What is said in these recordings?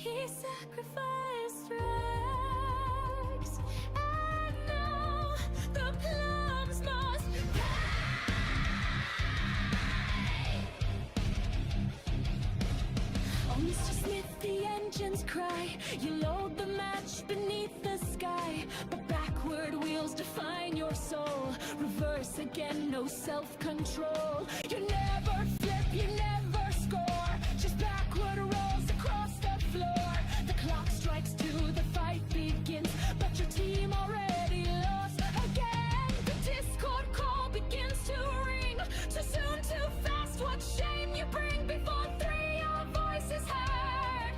He sacrificed Rex, and now the plums must pay. Oh, Mr. Smith, the engines cry. You load the match beneath the sky, but backward wheels define your soul. Reverse again, no self-control. You never flip, you never score. Just backward rolls across the floor. The clock strikes two, the fight begins, but your team already lost again. The discord call begins to ring. Too soon, too fast, what shame you bring. Before three, your voice is heard.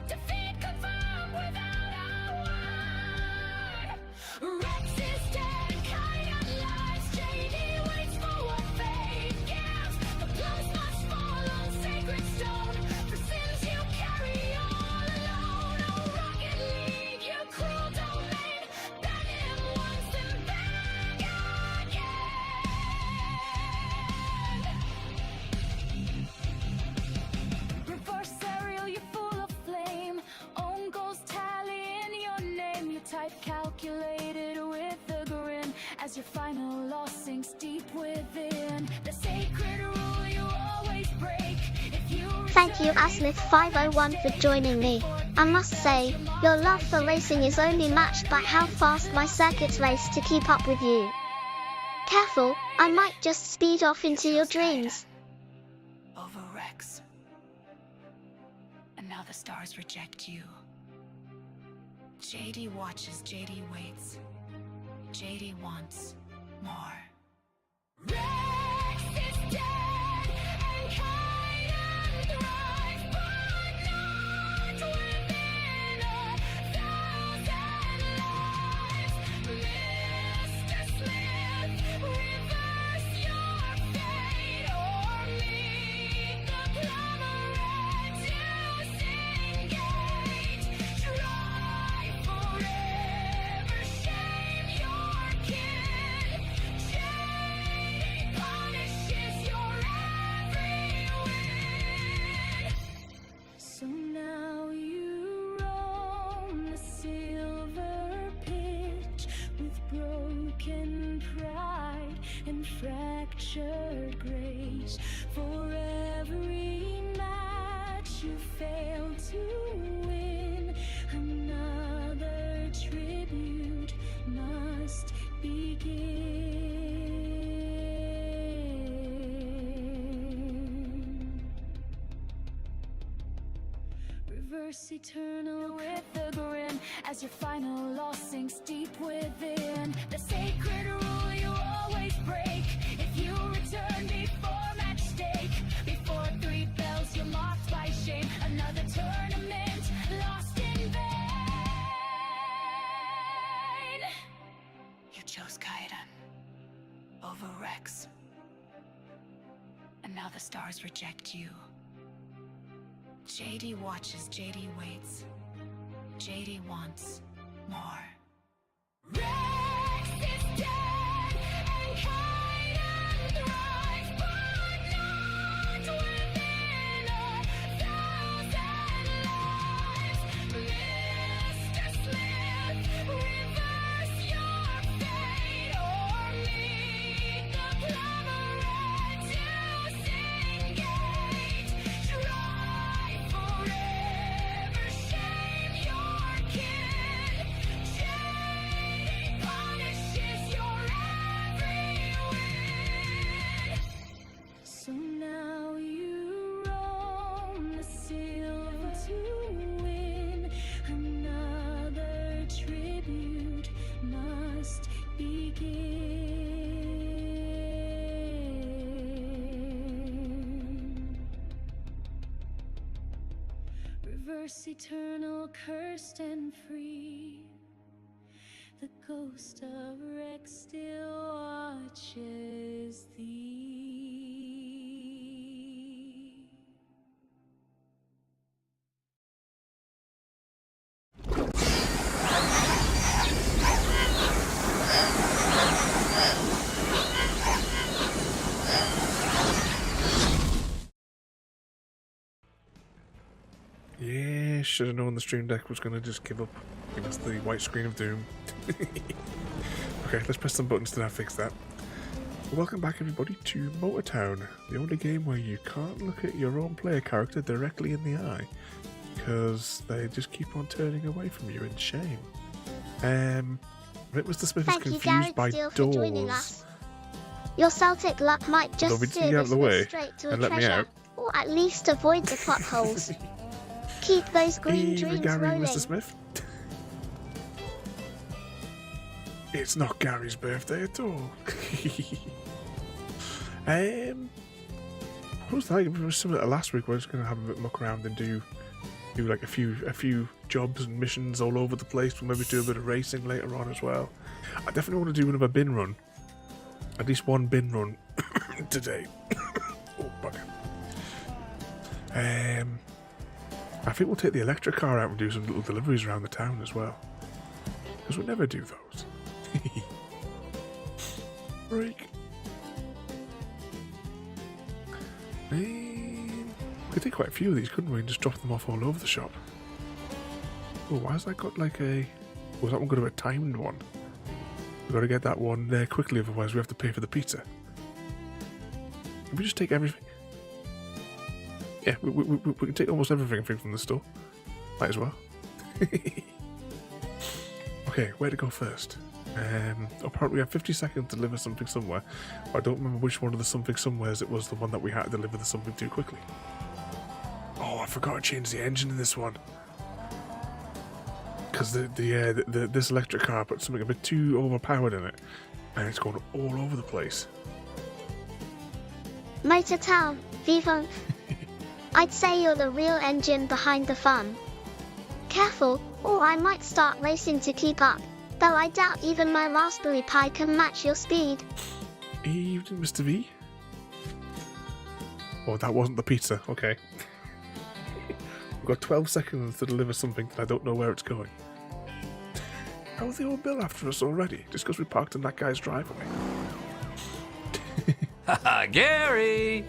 Defeat confirmed without a word. Rex is dead, Kite lies. JD waits for what fate gives. The blows must fall on sacred stone. For sins you carry all alone. Oh, Rocket League, you cruel domain. Ban him once, then bang again. Reverse aerial, you're full of flame. Own goals tally in your name. You type calculated with a grin as your final loss sinks deep within. The sacred rule you always break. If you Thank you Asmith501 for joining me. I must say, your love for racing is only matched by how fast my circuits race to keep up with you. Careful, I might just speed off into your dreams. over Rex. And now the stars reject you. JD watches, JD waits. JD wants more. Rex is dead, and Kite thrives, but not within 1,000 lives. Mr. Smith, reverse your fate, or meet the plumber-reducing gate. Try forever, shame your kin. JD punishes your every win. So now you roam the silver pitch with broken pride and fractured grace. For every match you fail to win, another tribute must begin. Reverse eternal with a grin as your final loss sinks deep within. The sacred rule you always break. If you return before match stake, before three bells you're marked by shame. Another tournament lost in vain. You chose Kaiden over Rex, and now the stars reject you. JD watches, JD waits. JD wants more. Rex is dead, and Kite thrives, but not within 1,000 lives. Mr. Smith, reverse your fate, or meet the plumber-reducing gate. Try forever, shame your kin. JD punishes your every win. So now you roam the silver to win. Another tribute must begin. Reverse eternal, cursed and free. The ghost of Rex still watches thee. Yeah, should have known the Stream Deck was going to just give up against the white screen of doom. Okay, let's press some buttons to now fix that. Welcome back everybody to Motortown, the only game where you can't look at your own player character directly in the eye, because they just keep on turning away from you in shame. Mr. Smith is confused by doors. Your Celtic luck might just steer the Smith straight to a treasure, or at least avoid the potholes. Keep those green dreams Gary, rolling. Mr. Smith. It's not Gary's birthday at all. What was that? It was similar to last week. We're just going to have a bit muck around and do like a few jobs and missions all over the place. We'll maybe do a bit of racing later on as well. I definitely want to do another bin run. At least one bin run today. Oh, bugger. I think we'll take the electric car out and do some little deliveries around the town as well. Because we never do those. Break. We could take quite a few of these, couldn't we? And just drop them off all over the shop. Oh, why has that got like a... Was that one got a timed one? We've got to get that one there quickly, otherwise we have to pay for the pizza. Can we just take everything? Yeah, we can take almost everything I think from the store. Might as well. Okay, where to go first? Apparently we have 50 seconds to deliver something somewhere. But I don't remember which one of the something somewheres it was the one that we had to deliver the something to quickly. Oh, I forgot to change the engine in this one. Because this electric car put something a bit too overpowered in it. And it's going all over the place. Motortown, Vivo. I'd say you're the real engine behind the fun. Careful, or I might start racing to keep up. Though I doubt even my Raspberry Pi can match your speed. Evening, Mr. V. Oh, that wasn't the pizza. Okay. We've got 12 seconds to deliver something that I don't know where it's going. How are they all built after us already? Just because we parked in that guy's driveway. Haha, Gary!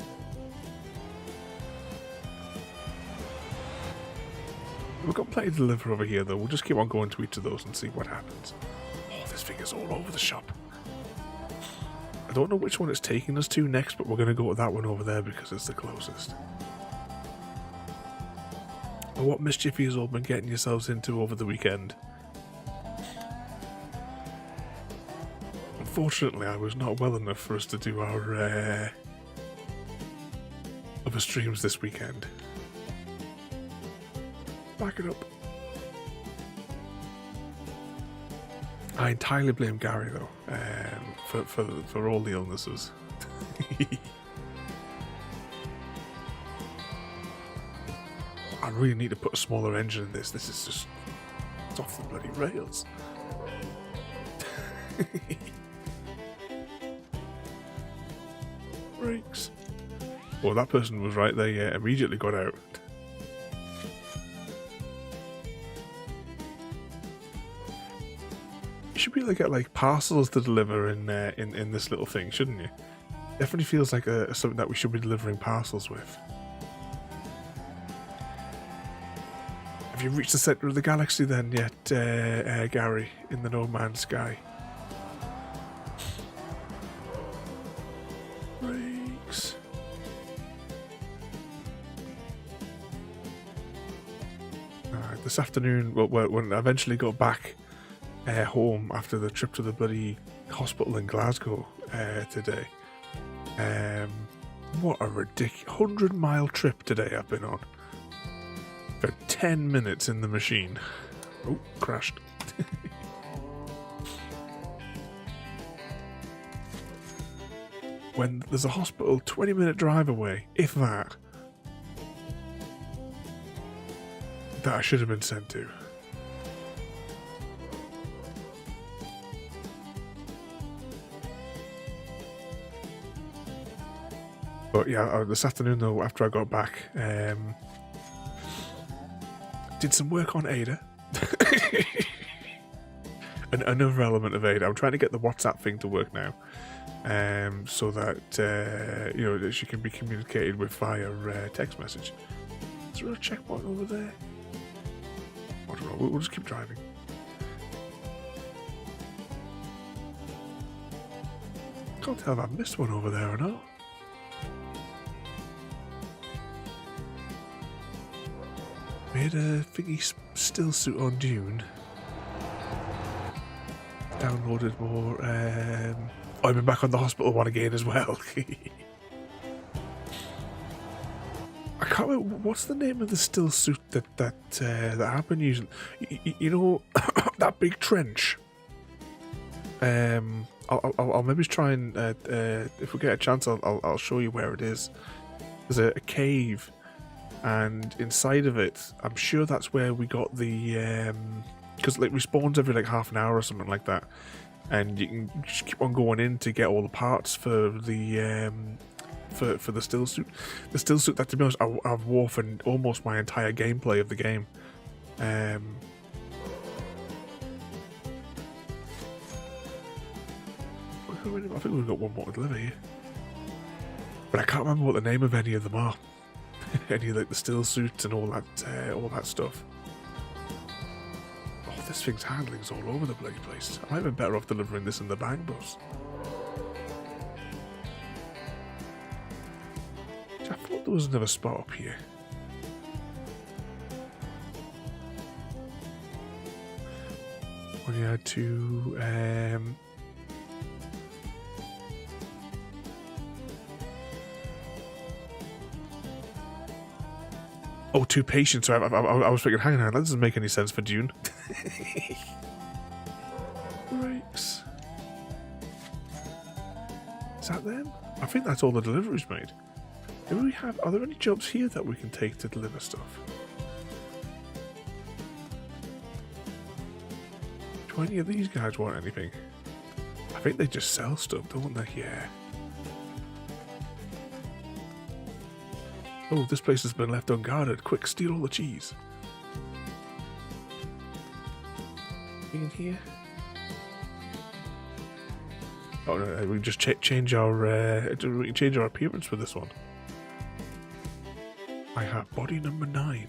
We've got plenty to deliver over here, though. We'll just keep on going to each of those and see what happens. Oh, this thing is all over the shop. I don't know which one it's taking us to next, but we're going to go with that one over there because it's the closest. But what mischief have you all been getting yourselves into over the weekend? Unfortunately, I was not well enough for us to do our other streams this weekend. Back it up. I entirely blame Gary though, for all the illnesses. I really need to put a smaller engine in this. This is just, it's off the bloody rails. Brakes. Well, that person was right. They immediately got out. You should be able to get like parcels to deliver in this little thing, shouldn't you? Definitely feels like something that we should be delivering parcels with. Have you reached the center of the galaxy then yet, Gary, in the No Man's Sky? Brakes. This afternoon, well, when I eventually got back home after the trip to the bloody hospital in Glasgow today. What a ridiculous 100-mile trip today I've been on. For 10 minutes in the machine. Oh, crashed. When there's a hospital 20-minute drive away, if that I should have been sent to. But yeah, this afternoon though, after I got back, did some work on AIDA. Another element of AIDA. I'm trying to get the WhatsApp thing to work now, so that that she can be communicated with via text message. It's there a checkpoint over there? I don't know. We'll just keep driving. Can't tell if I missed one over there or not. Made a thingy still suit on Dune. Downloaded more. I've been back on the hospital one again as well. I can't remember what's the name of the still suit that I've been using. You know that big trench. I'll maybe try and if we get a chance, I'll show you where it is. There's a cave, and inside of it, I'm sure that's where we got the because like respawns every like half an hour or something like that, and you can just keep on going in to get all the parts for the for the still suit. The still suit that, to be honest, I've wore for almost my entire gameplay of the game. I think we've got one more to deliver here, but I can't remember what the name of any of them are. Any of like the still suits and all that stuff. Oh, this thing's handling's all over the bloody place. I might have been better off delivering this in the bang bus. I thought there was another spot up here. When you had to oh, 2 patients. So I was thinking, hang on, that doesn't make any sense for Dune. Brakes. Is that them? I think that's all the deliveries made. Do we have? Are there any jobs here that we can take to deliver stuff? Do any of these guys want anything? I think they just sell stuff, don't they? Yeah. Oh, this place has been left unguarded. Quick, steal all the cheese. In here? Oh no, we can just change our we can change our appearance for this one. I have body number 9.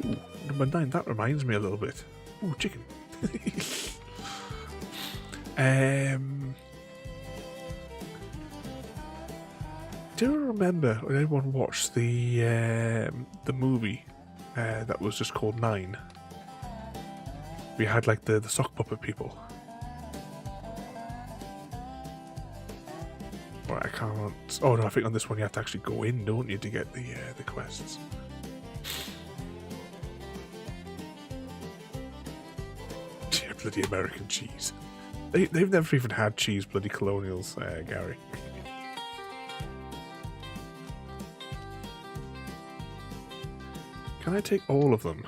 Ooh, number 9. That reminds me a little bit. Ooh, chicken. Do you remember when anyone watched the movie that was just called 9? We had like the sock puppet people. Right, I can't. Oh no, I think on this one you have to actually go in, don't you, to get the quests. Bloody American cheese. They've never even had cheese, bloody colonials, Gary. Can I take all of them?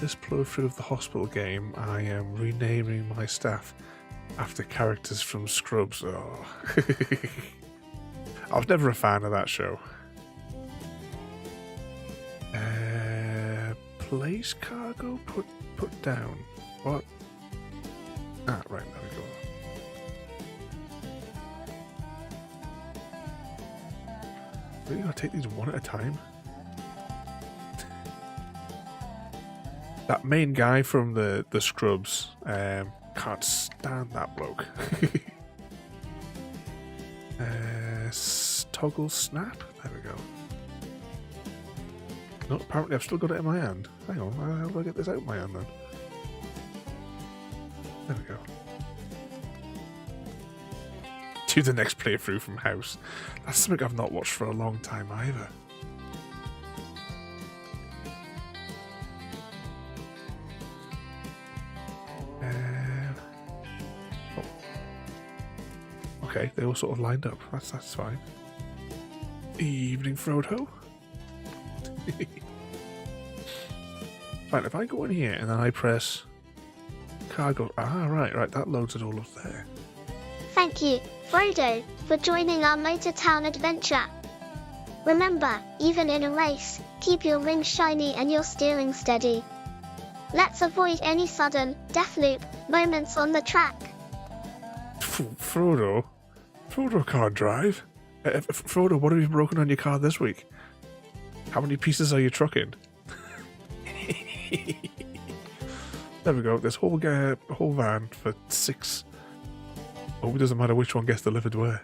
This playthrough of the hospital game, I am renaming my staff after characters from Scrubs. Oh. I was never a fan of that show. Place cargo put down. What? Ah, right, there we go. Really gotta take these one at a time? That main guy from the Scrubs, can't stand that bloke. Toggle snap? There we go. No, apparently I've still got it in my hand. Hang on, how do I get this out of my hand then? There we go. To the next playthrough from house. That's something I've not watched for a long time either. Oh. Okay, they all sort of lined up. That's fine. Evening, Frodo. Fine, if I go in here and then I press cargo. Ah, right, that loads it all up there. Thank you, Frodo, for joining our Motor Town adventure. Remember, even in a race, keep your rings shiny and your steering steady. Let's avoid any sudden Deathloop moments on the track. Frodo? Frodo can't drive. Frodo, what have you broken on your car this week? How many pieces are you trucking? There we go. This whole van for 6. Oh, it doesn't matter which one gets delivered where.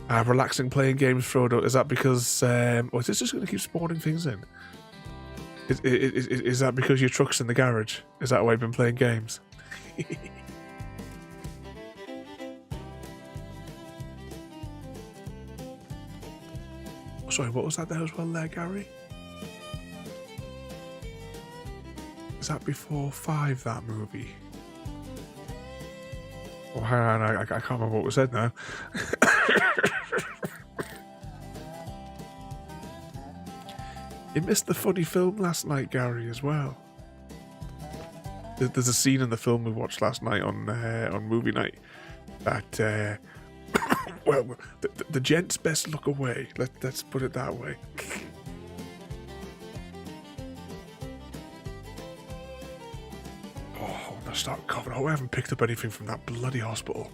Relaxing playing games, Frodo. Is that because... or is this just going to keep spawning things in? Is that because your truck's in the garage? Is that why you've been playing games? Sorry, what was that there as well there, Gary? Is that before 5, that movie? Oh, hang on, I can't remember what was said now. You missed the funny film last night, Gary, as well. There's a scene in the film we watched last night on movie night that, well, the gents best look away. Let's put it that way. Oh, I'm gonna start coughing. Oh, I haven't picked up anything from that bloody hospital.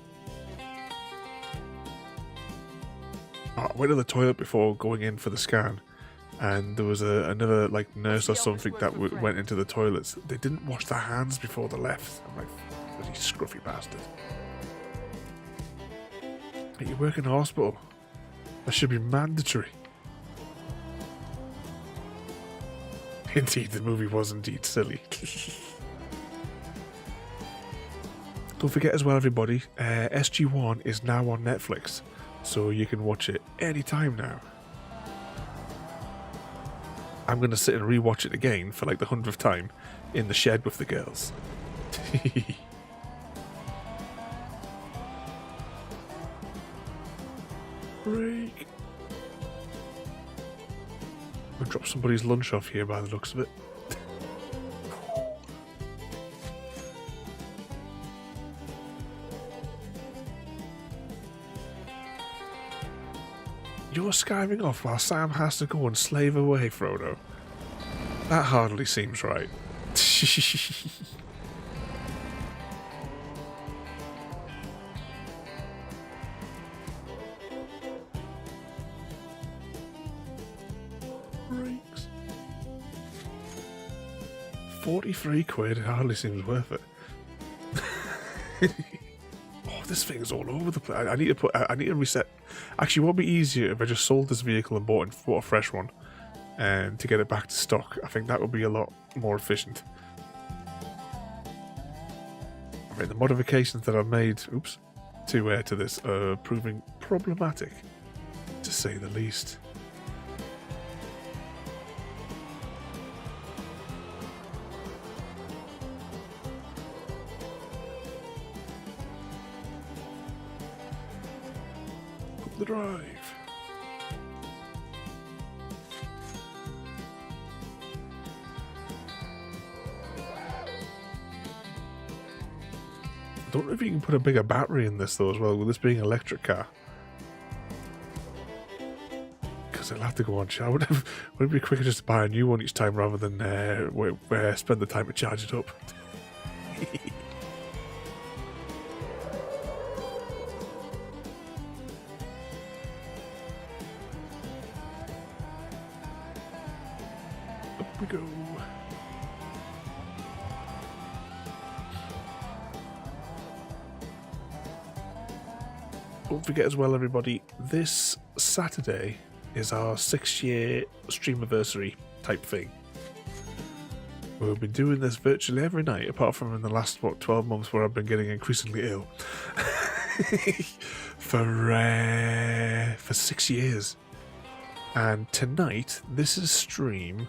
Oh, I went to the toilet before going in for the scan. And there was another like nurse or something that went into the toilets. They didn't wash their hands before they left. I'm like, bloody scruffy bastard. But you work in a hospital. That should be mandatory. Indeed, the movie was indeed silly. Don't forget as well, everybody, SG-1 is now on Netflix. So you can watch it anytime now. I'm going to sit and rewatch it again for like the 100th time in the shed with the girls. Break. We'll drop somebody's lunch off here by the looks of it. You're skiving off while Sam has to go and slave away, Frodo. That hardly seems right. Breaks. 43 quid, it hardly seems worth it. Oh, this thing's all over the place. I need to reset. Actually, it would be easier if I just sold this vehicle and bought a fresh one, and to get it back to stock. I think that would be a lot more efficient. I mean, the modifications that I've made, to this are proving problematic, to say the least. Up the drive. I don't know if you can put a bigger battery in this though as well, with this being an electric car. Because it'll have to go on charge. Would it be quicker just to buy a new one each time rather than spend the time to charge it up? Up we go. Don't forget as well, everybody, this Saturday is our 6-year streamiversary type thing. We'll be doing this virtually every night, apart from in the last, 12 months where I've been getting increasingly ill. for 6 years. And tonight, this is stream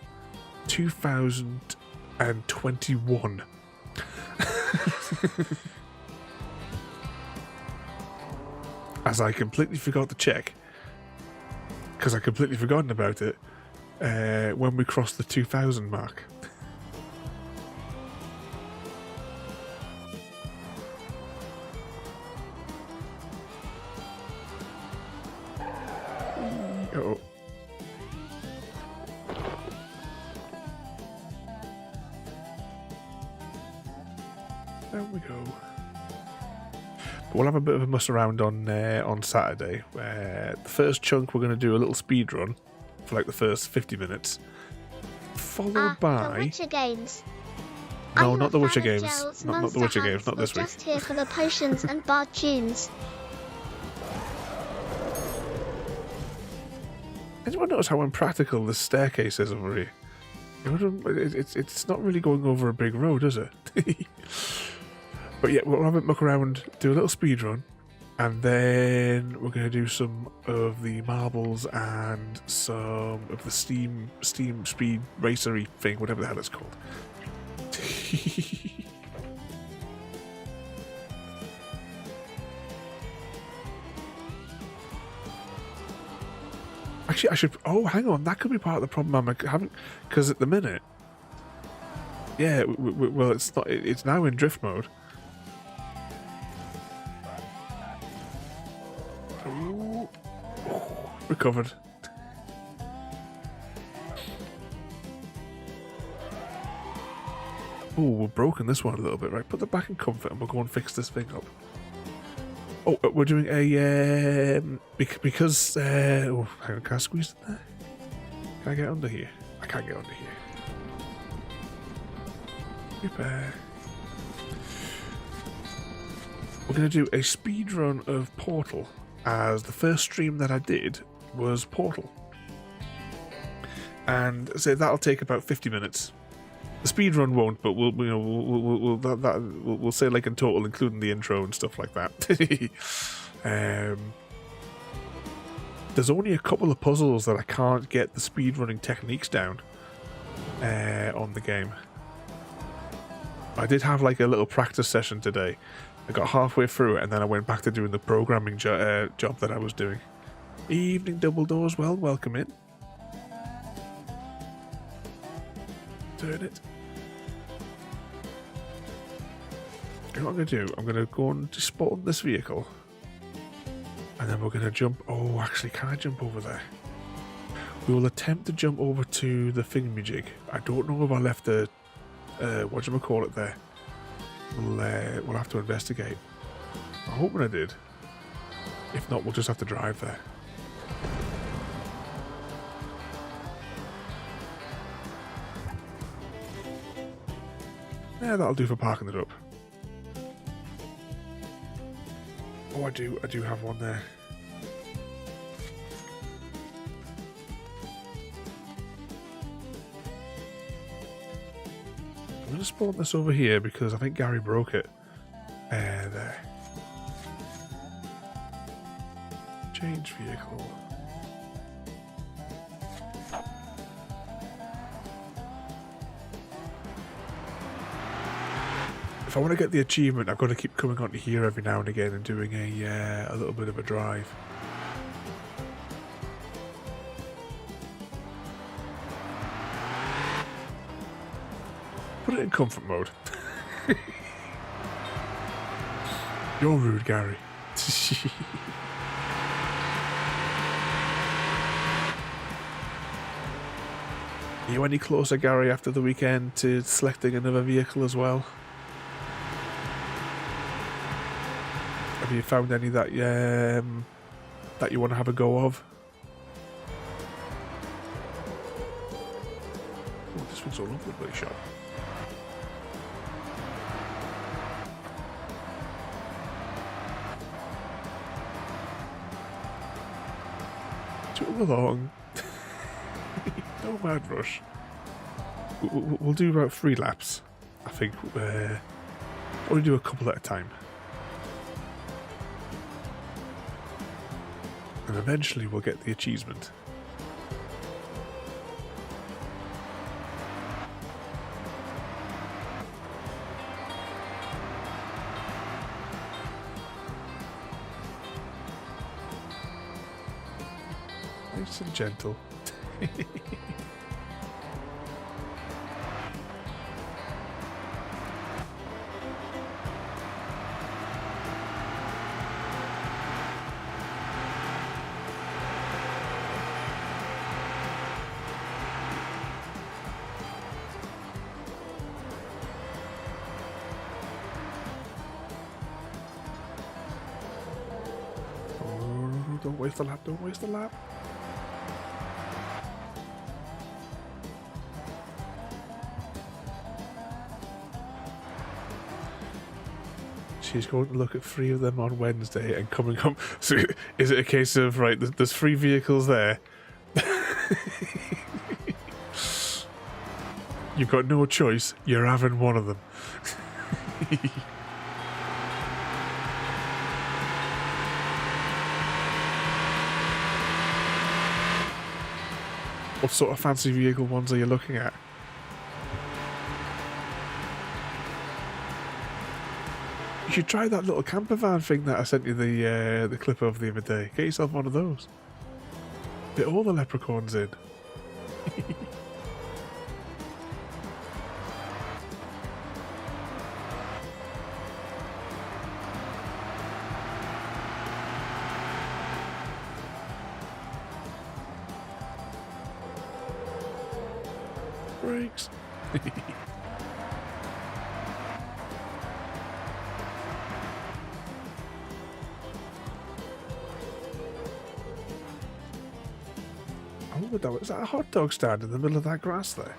2021. As I completely forgot to check, because I completely forgotten about it when we crossed the 2000 mark. Uh-oh. Down we go. But we'll have a bit of a muss around on Saturday. Where the first chunk we're going to do a little speed run for like the first 50 minutes, followed by the Witcher games. no, I'm not a the Witcher fan of games, Gerald's not the Monster Witcher games, Hunts. not this We're week. just here for the potions and bard tunes. Anyone notice how impractical this staircase is over here? It's not really going over a big road, is it? But yeah, we'll have a muck around, do a little speed run, and then we're going to do some of the marbles and some of the steam speed racery thing, whatever the hell it's called. Actually, I should. Oh, hang on. That could be part of the problem I'm having, because at the minute, yeah. Well, it's not. It's now in drift mode. Ooh. Recovered. Oh, we've broken this one a little bit, right? Put the back in comfort, and we'll go and fix this thing up. Oh, we're doing a because oh, hang on, can I squeeze it there? Can I get under here? I can't get under here. Repair. We're going to do a speed run of Portal, as the first stream that I did was Portal, and so that'll take about 50 minutes. The speed run won't, but we'll say like in total, including the intro and stuff like that. There's only a couple of puzzles that I can't get the speed running techniques down on the game. I did have like a little practice session today. I got halfway through it, and then I went back to doing the programming job that I was doing. Evening double doors, well, welcome in. Turn it. You know what I'm going to do? I'm going to go and spawn this vehicle, and then we're going to jump. Oh, actually, can I jump over there? We will attempt to jump over to the thingamajig. I don't know if I left the whatchamacallit there. We'll have to investigate. I'm hoping I did. If not, we'll just have to drive there. Yeah, that'll do for parking it up. Oh, I do have one there. I'm going to spawn this over here because I think Gary broke it. There. Change vehicle. If I want to get the achievement, I've got to keep coming onto here every now and again and doing a little bit of a drive. Put it in comfort mode. You're rude, Gary. Are you any closer, Gary, after the weekend to selecting another vehicle as well? Have you found any that you want to have a go of? Oh, this one's all over the place shop. Tool along. No mad rush. We'll do about 3 laps. I think we'll do a couple at a time. And eventually we'll get the achievement. Nice and gentle. Don't waste the lap. Don't waste the lap. She's going to look at 3 of them on Wednesday and coming up. So is it a case of, right, there's 3 vehicles there. You've got no choice. You're having one of them. What sort of fancy vehicle ones are you looking at? You should try that little camper van thing that I sent you the clip of the other day. Get yourself one of those. Get all the leprechauns in. Brakes. Is that a hot dog stand in the middle of that grass there?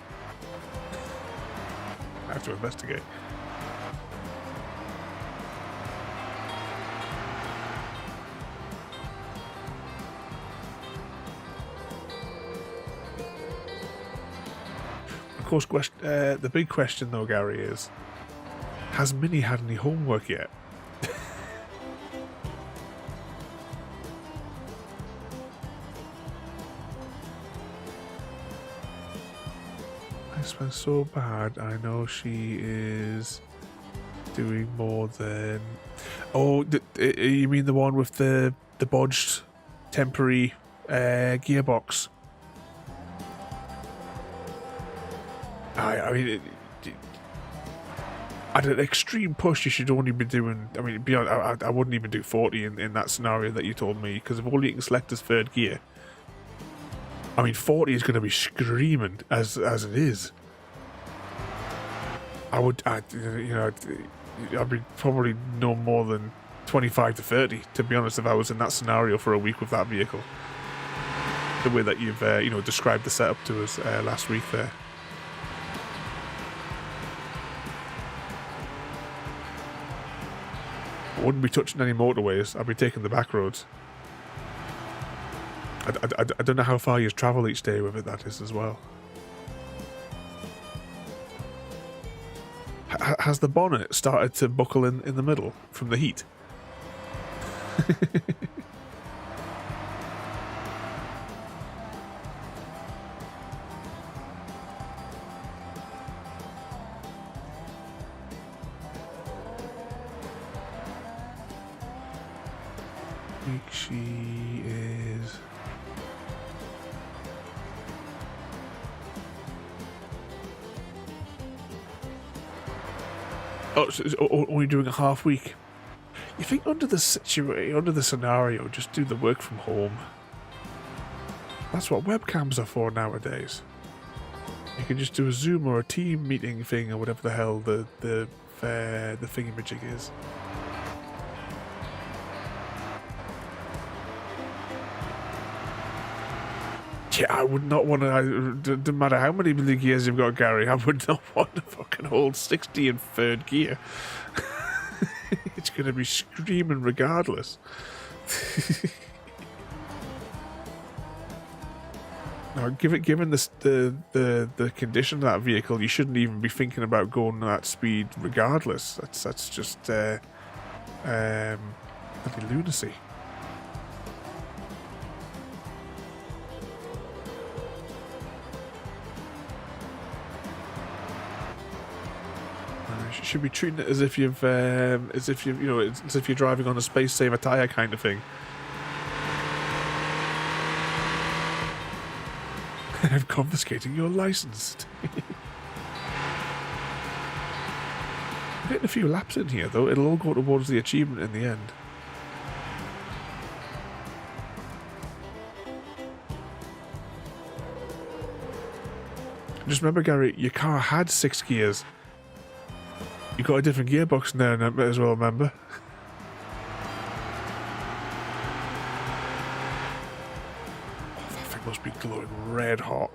I have to investigate. Of course, the big question though, Gary, is: has Minnie had any homework yet? Been so bad. I know she is doing more than. Oh, you mean the one with the bodged temporary gearbox? I mean, at an extreme push, you should only be doing. I mean, beyond, I wouldn't even do 40 in that scenario that you told me, because if all you can select is 3rd gear. I mean, 40 is going to be screaming as it is. I'd be probably no more than 25 to 30, to be honest, if I was in that scenario for a week with that vehicle. The way that you've, described the setup to us last week there. I wouldn't be touching any motorways. I'd be taking the back roads. I don't know how far you travel each day with it, that is, as well. Has the bonnet started to buckle in the middle from the heat? I think she is... Oh, so it's only doing a half week. You think under the scenario, just do the work from home. That's what webcams are for nowadays. You can just do a Zoom or a team meeting thing or whatever the hell the thingamajig is. Yeah, I would not want to, no matter how many million gears you've got, Gary, I would not want to fucking hold 60 in 3rd gear. It's going to be screaming regardless. Now, given the condition of that vehicle, you shouldn't even be thinking about going at speed regardless. That's just bloody lunacy. Should be treating it as if you're driving on a space saver tire kind of thing. I'm confiscating your license. I'm getting a few laps in here though. It'll all go towards the achievement in the end. Just remember, Gary, your car had 6 gears. You got a different gearbox now as well, remember? must be glowing red hot.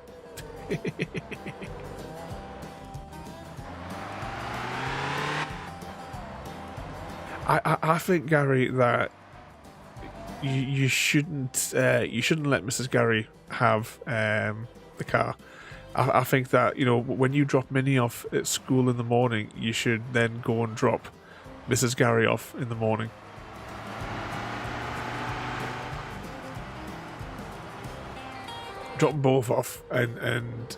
I think, Gary, that you shouldn't let Mrs. Gary have the car. I think that, you know, when you drop Minnie off at school in the morning, you should then go and drop Mrs. Gary off in the morning. Drop them both off, and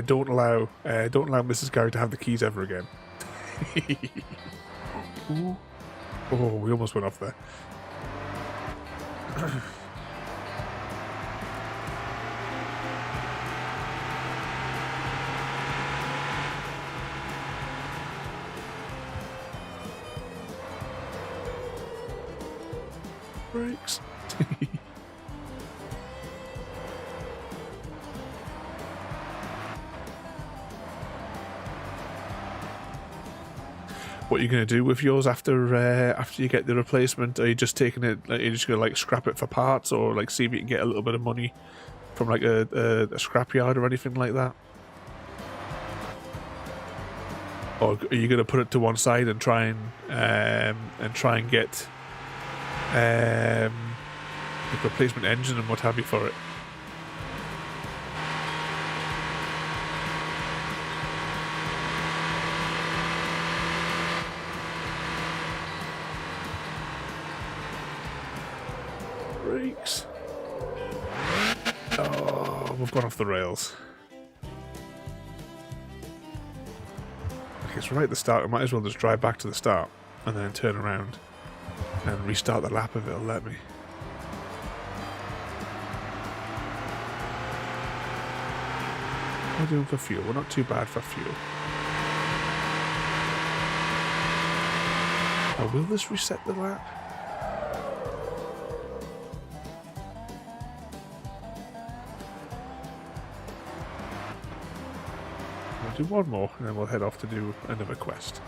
don't allow Mrs. Gary to have the keys ever again. Ooh. Oh, we almost went off there. Brakes. What are you going to do with yours after you get the replacement? Are you just taking it? Are you just going to like scrap it for parts, or like see if you can get a little bit of money from like a scrapyard or anything like that? Or are you going to put it to one side and try and get like replacement engine and what have you for it? Brakes. Oh, we've gone off the rails. Okay, it's right at the start. I might as well just drive back to the start and then turn around and restart the lap if it'll let me. How are we doing for fuel? We're not too bad for fuel. Oh, will this reset the lap? Do one more and then we'll head off to do another quest.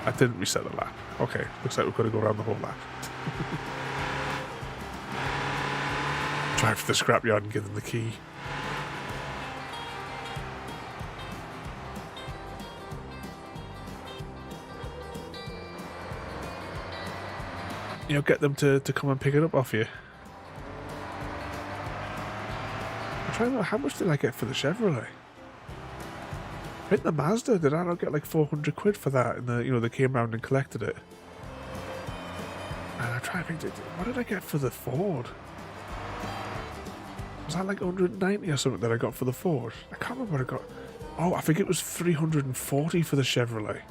I didn't reset the lap. Okay, looks like we've got to go around the whole lap. Drive to the scrapyard and give them the key. You know, get them to come and pick it up off you. I'm trying to remember, how much did I get for the Chevrolet? I think the Mazda, did I not get like 400 quid for that? And they came round and collected it. And I'm trying to think, what did I get for the Ford? Was that like 190 or something that I got for the Ford? I can't remember what I got. Oh, I think it was 340 for the Chevrolet.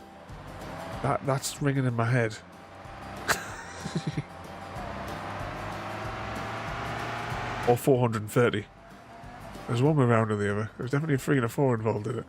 That's ringing in my head. Or 430. There's one way around or the other. There's definitely a 3 and a 4 involved in it.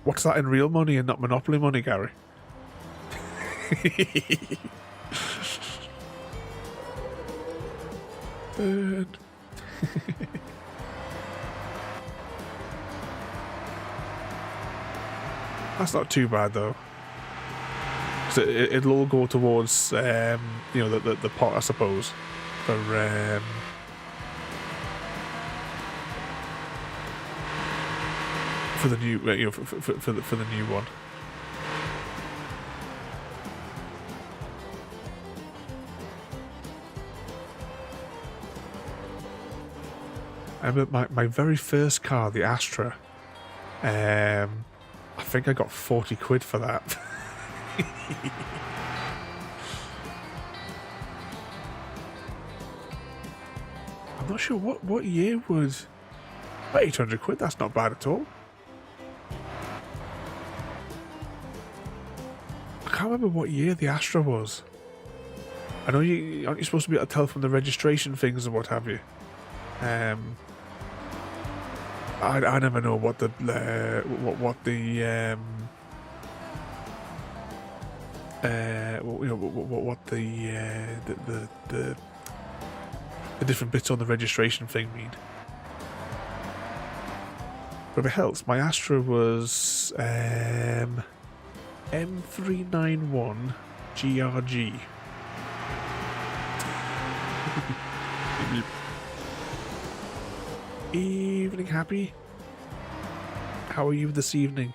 What's that in real money and not Monopoly money, Gary? Burn. That's not too bad though. So it'll all go towards the pot, I suppose, for the new for the new one. I remember my very first car, the Astra. I think I got 40 quid for that. I'm not sure what year would. 800 quid. That's not bad at all. I can't remember what year the Astra was. I know aren't you supposed to be able to tell from the registration things and what have you? I never know what the different bits on the registration thing mean. But if it helps, my Astra was M391 GRG. Evening, Happy. How are you this evening?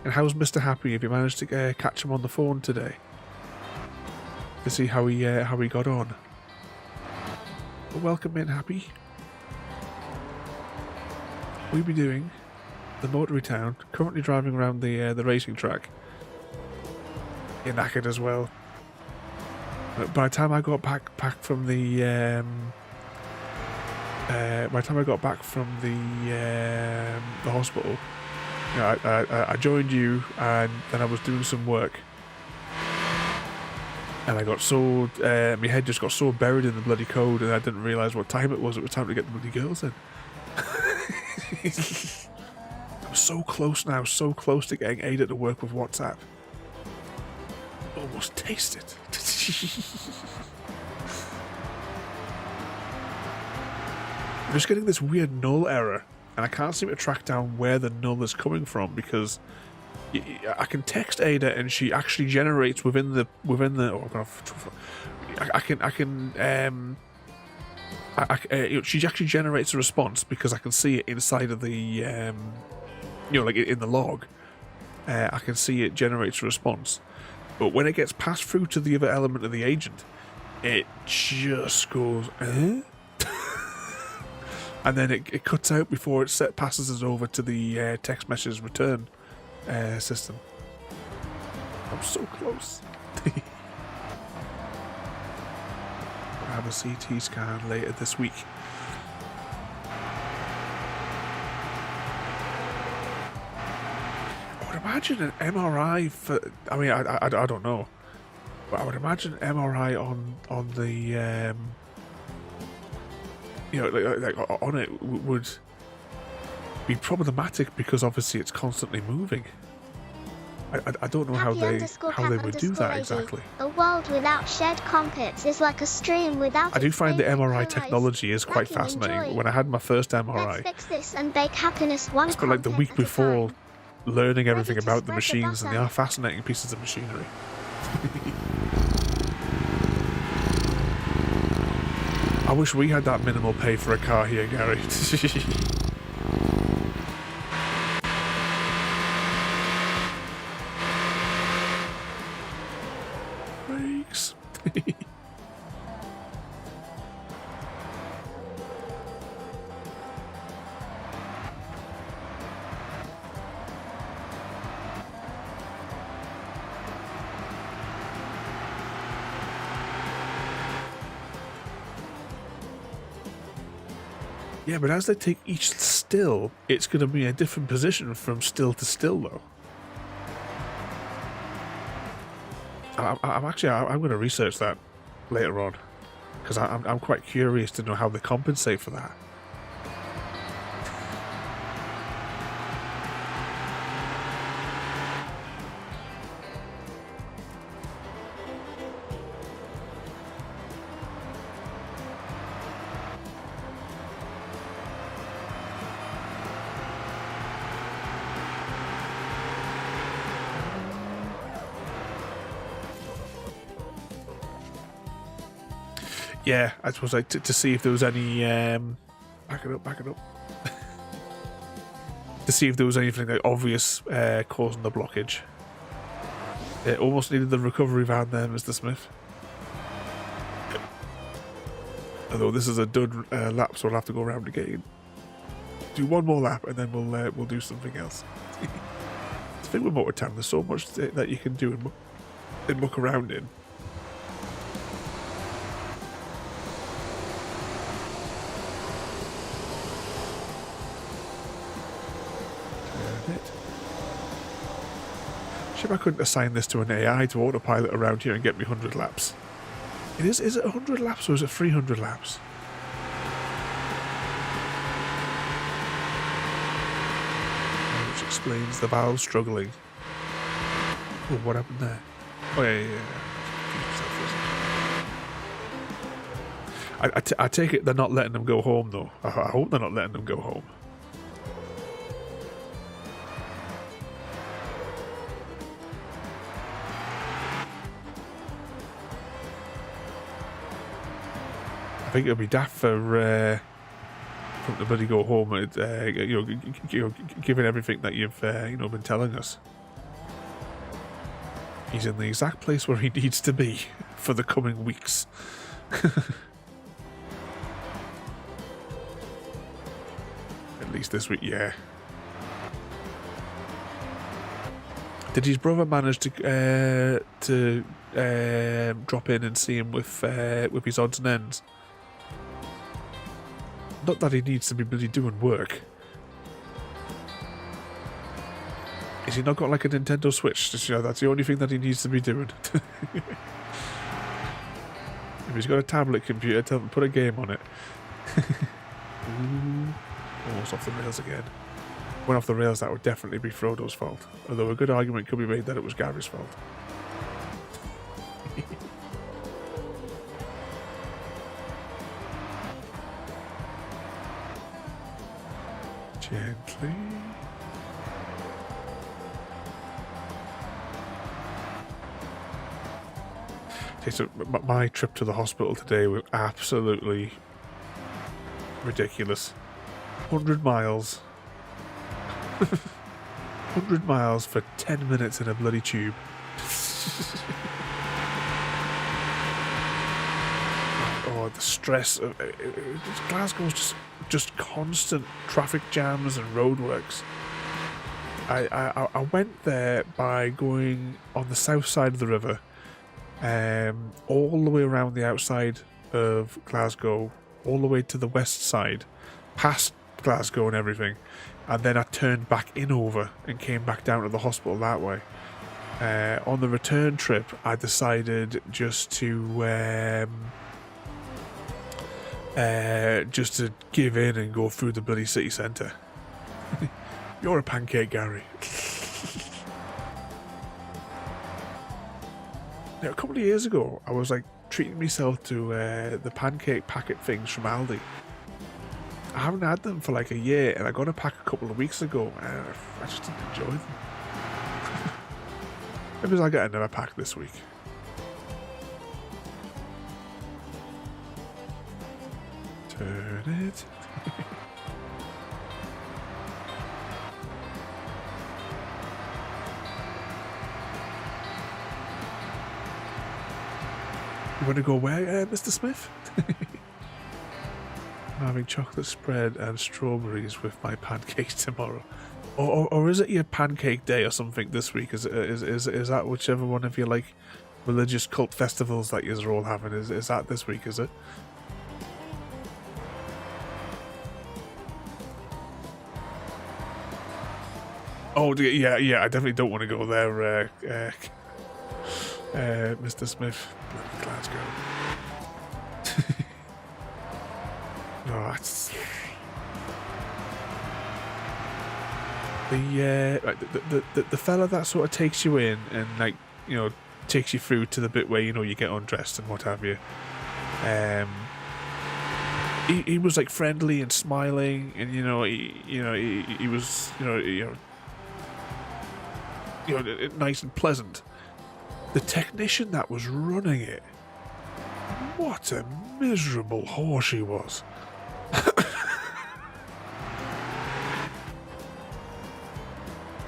And how's Mr. Happy? Have you managed to catch him on the phone today to see how he got on? Well, welcome in, Happy. We'll be doing the motory town. Currently driving around the racing track. You're knackered as well. But by the time I got back from the hospital, you know, I joined you, and then I was doing some work, and I got so my head just got so buried in the bloody code, and I didn't realise what time it was. It was time to get the bloody girls in. I'm so close now, so close to getting AIDA to work with WhatsApp. Almost taste it. I'm just getting this weird null error, and I can't seem to track down where the null is coming from, because I can text AIDA and she actually generates within the she actually generates a response, because I can see it inside of the like in the log. I can see it generates a response, but when it gets passed through to the other element of the agent, it just goes and then it cuts out before it passes us over to the text message return system. I'm so close. I'll have a CT scan later this week. I would imagine an MRI for... I mean, I don't know. But I would imagine an MRI on the... like on it would be problematic, because obviously it's constantly moving. I don't know how they would do that exactly. A world without shared cockpits is like a stream without. I do find the MRI eyes. technology is quite fascinating. When I had my first MRI, Let's fix this and bake happiness one. I spent like the week content at a before time. learning everything Ready to about the spread the machines, and they butter. are fascinating pieces of machinery. I wish we had that minimal pay for a car here, Gary. Brakes. Yeah, but as they take each still, it's going to be a different position from still to still, though. I'm going to research that later on, because I'm quite curious to know how they compensate for that. Yeah, I suppose like to see if there was any back it up. To see if there was anything like obvious causing the blockage. It almost needed the recovery van there, Mr. Smith. Although this is a done lap, so I'll have to go around again. Do one more lap, and then we'll do something else. The thing with Motor Town, there's so much that you can do and muck around in. Shame I couldn't assign this to an AI to autopilot around here and get me 100 laps. Is it 100 laps or is it 300 laps? Which explains the valve struggling. Oh, what happened there? Oh, yeah. I take it they're not letting them go home, though. I hope they're not letting them go home. I think it'll be daft for them to bloody go home and given everything that you've been telling us. He's in the exact place where he needs to be for the coming weeks. At least this week, yeah. Did his brother manage to drop in and see him with his odds and ends? Not that he needs to be bloody doing work. Has he not got like a Nintendo Switch? Just, that's the only thing that he needs to be doing. If he's got a tablet computer, tell him to put a game on it. Ooh, almost off the rails again. Went off the rails, that would definitely be Frodo's fault. Although a good argument could be made that it was Gary's fault. Gently. Okay, so my trip to the hospital today was absolutely ridiculous. 100 miles. 100 miles for 10 minutes in a bloody tube. Oh, the stress of Glasgow's just constant traffic jams and roadworks. I went there by going on the south side of the river, all the way around the outside of Glasgow, all the way to the west side, past Glasgow and everything, and then I turned back in over and came back down to the hospital that way. On the return trip, I decided just to give in and go through the bloody city centre. You're a pancake, Gary. Now, a couple of years ago, I was like treating myself to the pancake packet things from Aldi. I haven't had them for like a year, and I got a pack a couple of weeks ago, and I just didn't enjoy them. Maybe I'll get another pack this week. Turn it. You want to go where, Mr. Smith? I'm having chocolate spread and strawberries with my pancakes tomorrow. Or is it your pancake day or something this week? Is that whichever one of your like religious cult festivals that you're all having? Is that this week, is it? Oh yeah, I definitely don't want to go there, Mr. Smith. Glasgow. Oh, it's the fella that sort of takes you in and like takes you through to the bit where you get undressed and what have you. He was like friendly and smiling, and he was nice and pleasant. The technician that was running it, what a miserable whore she was.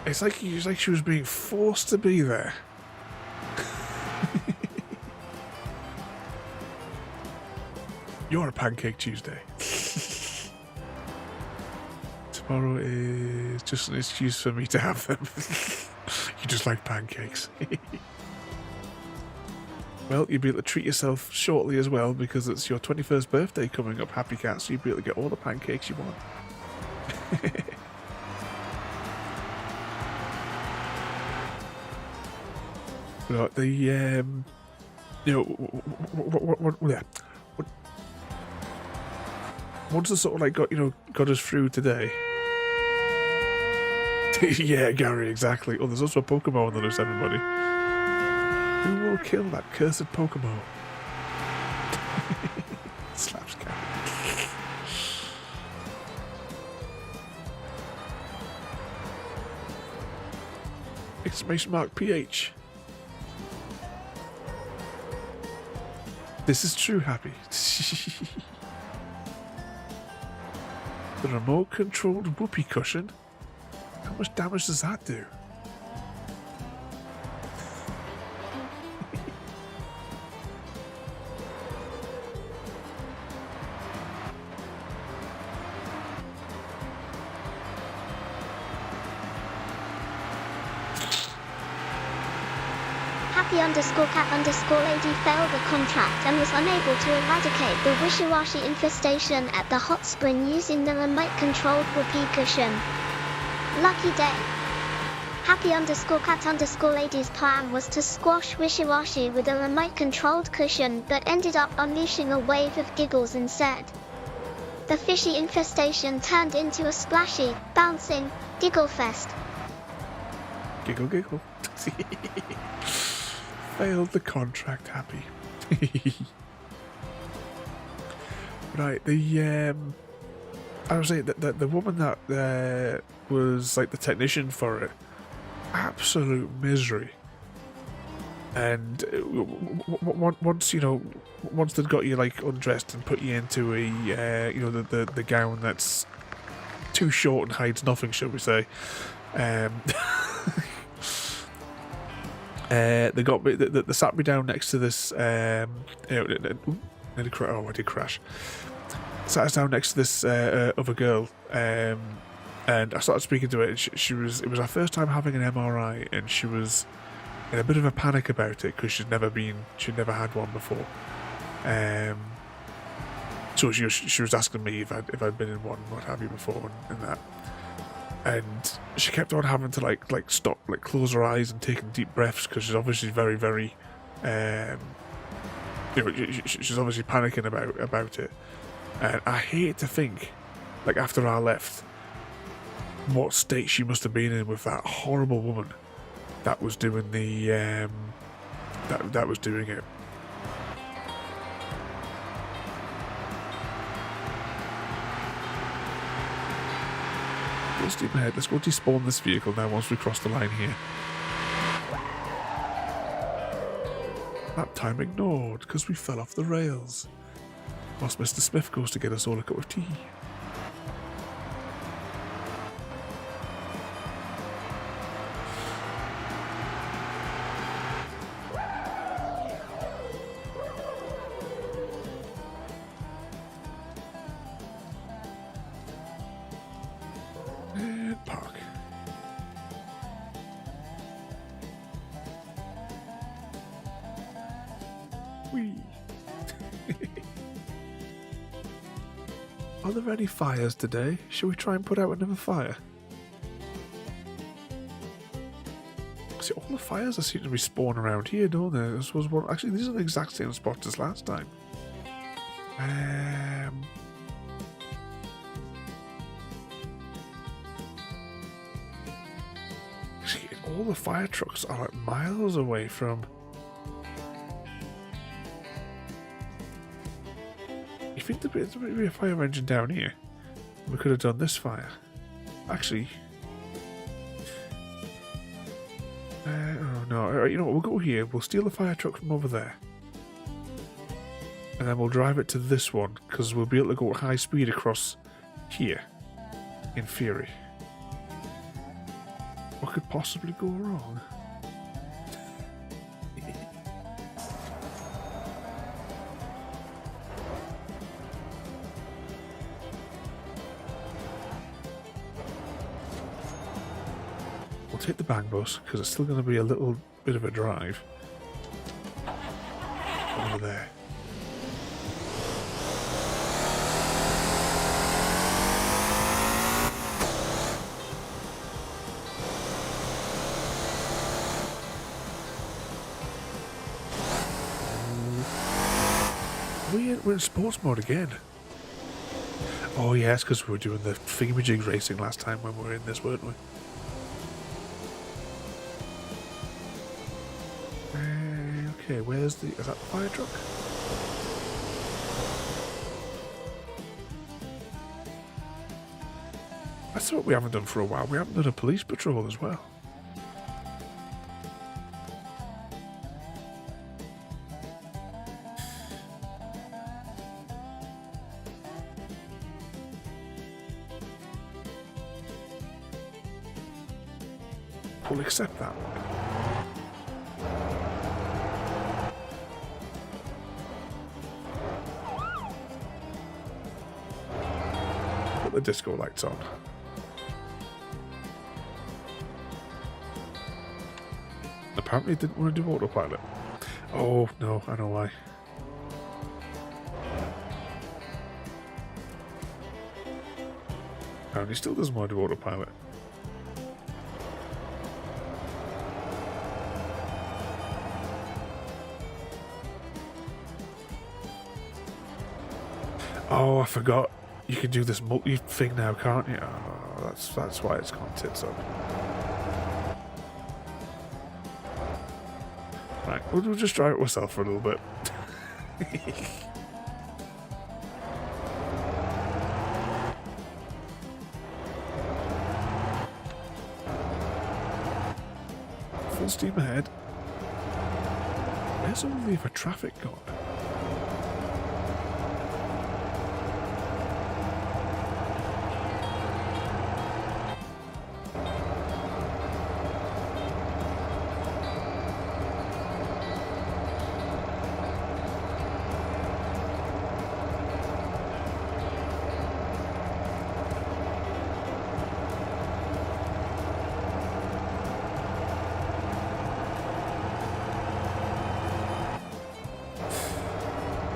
It's like she was being forced to be there. You're a Pancake Tuesday. Tomorrow is just an excuse for me to have them. You just like pancakes. Well, you'll be able to treat yourself shortly as well, because it's your 21st birthday coming up, Happy Cat, so you'll be able to get all the pancakes you want. Right, you know, once the sort of like got us through today. Yeah, Gary, exactly. Oh, there's also a Pokemon on the loose, everybody. Who will kill that cursed Pokemon? Slaps Gary. Exclamation mark PH. This is true, Happy. The remote-controlled whoopee cushion? How much damage does that do? Happy_cat_AD failed the contract and was unable to eradicate the wishy-washy infestation at the hot spring using the remote-controlled whoopee cushion. Lucky day. Happy_cat_AD's plan was to squash wishy-washy with a remote-controlled cushion but ended up unleashing a wave of giggles instead. The fishy infestation turned into a splashy, bouncing, giggle fest. Giggle, giggle. Failed the contract, Happy. Right, I was saying that the woman that was like the technician for it, absolute misery. And once they'd got you like undressed and put you into a the gown that's too short and hides nothing, shall we say, they sat me down next to this. I did crash. Sat us down next to this other girl, and I started speaking to her. And it was her first time having an MRI, and she was in a bit of a panic about it because she'd never had one before. So she was asking me if I'd been in one, what have you, before, and that. And she kept on having to like stop, like close her eyes and taking deep breaths because she's obviously very, very, she's obviously panicking about it. And I hate to think, like after I left, what state she must have been in with that horrible woman that was doing the that was doing it. Full steam ahead. Let's go despawn this vehicle now once we cross the line here. That time ignored because we fell off the rails. Whilst Mr. Smith goes to get us all a cup of tea. And park. Whee! Are there any fires today? Shall we try and put out another fire? See, all the fires that seem to be spawning around here, don't they? This was one. Actually, these are the exact same spots as last time. See, all the fire trucks are like miles away from. You think there might be a fire engine down here? We could have done this fire. Actually. Oh no, alright, you know what, we'll go here, we'll steal the fire truck from over there. And then we'll drive it to this one, because we'll be able to go at high speed across here. In theory. What could possibly go wrong? Take the bang bus because it's still going to be a little bit of a drive over there. We're in sports mode again. Oh yes, because we were doing the thingamajig racing last time when we were in this, weren't we? Okay, is that the fire truck? That's what we haven't done for a while. We haven't done a police patrol as well. We'll accept that. Put the disco lights on. Apparently didn't want to do autopilot. Oh no, I know why. Apparently still doesn't want to do autopilot. Oh, I forgot. You can do this multi thing now, can't you? Oh, that's why it's gone tits up. Right, we'll just try it myself for a little bit. Full steam ahead. Where's all the other traffic gone?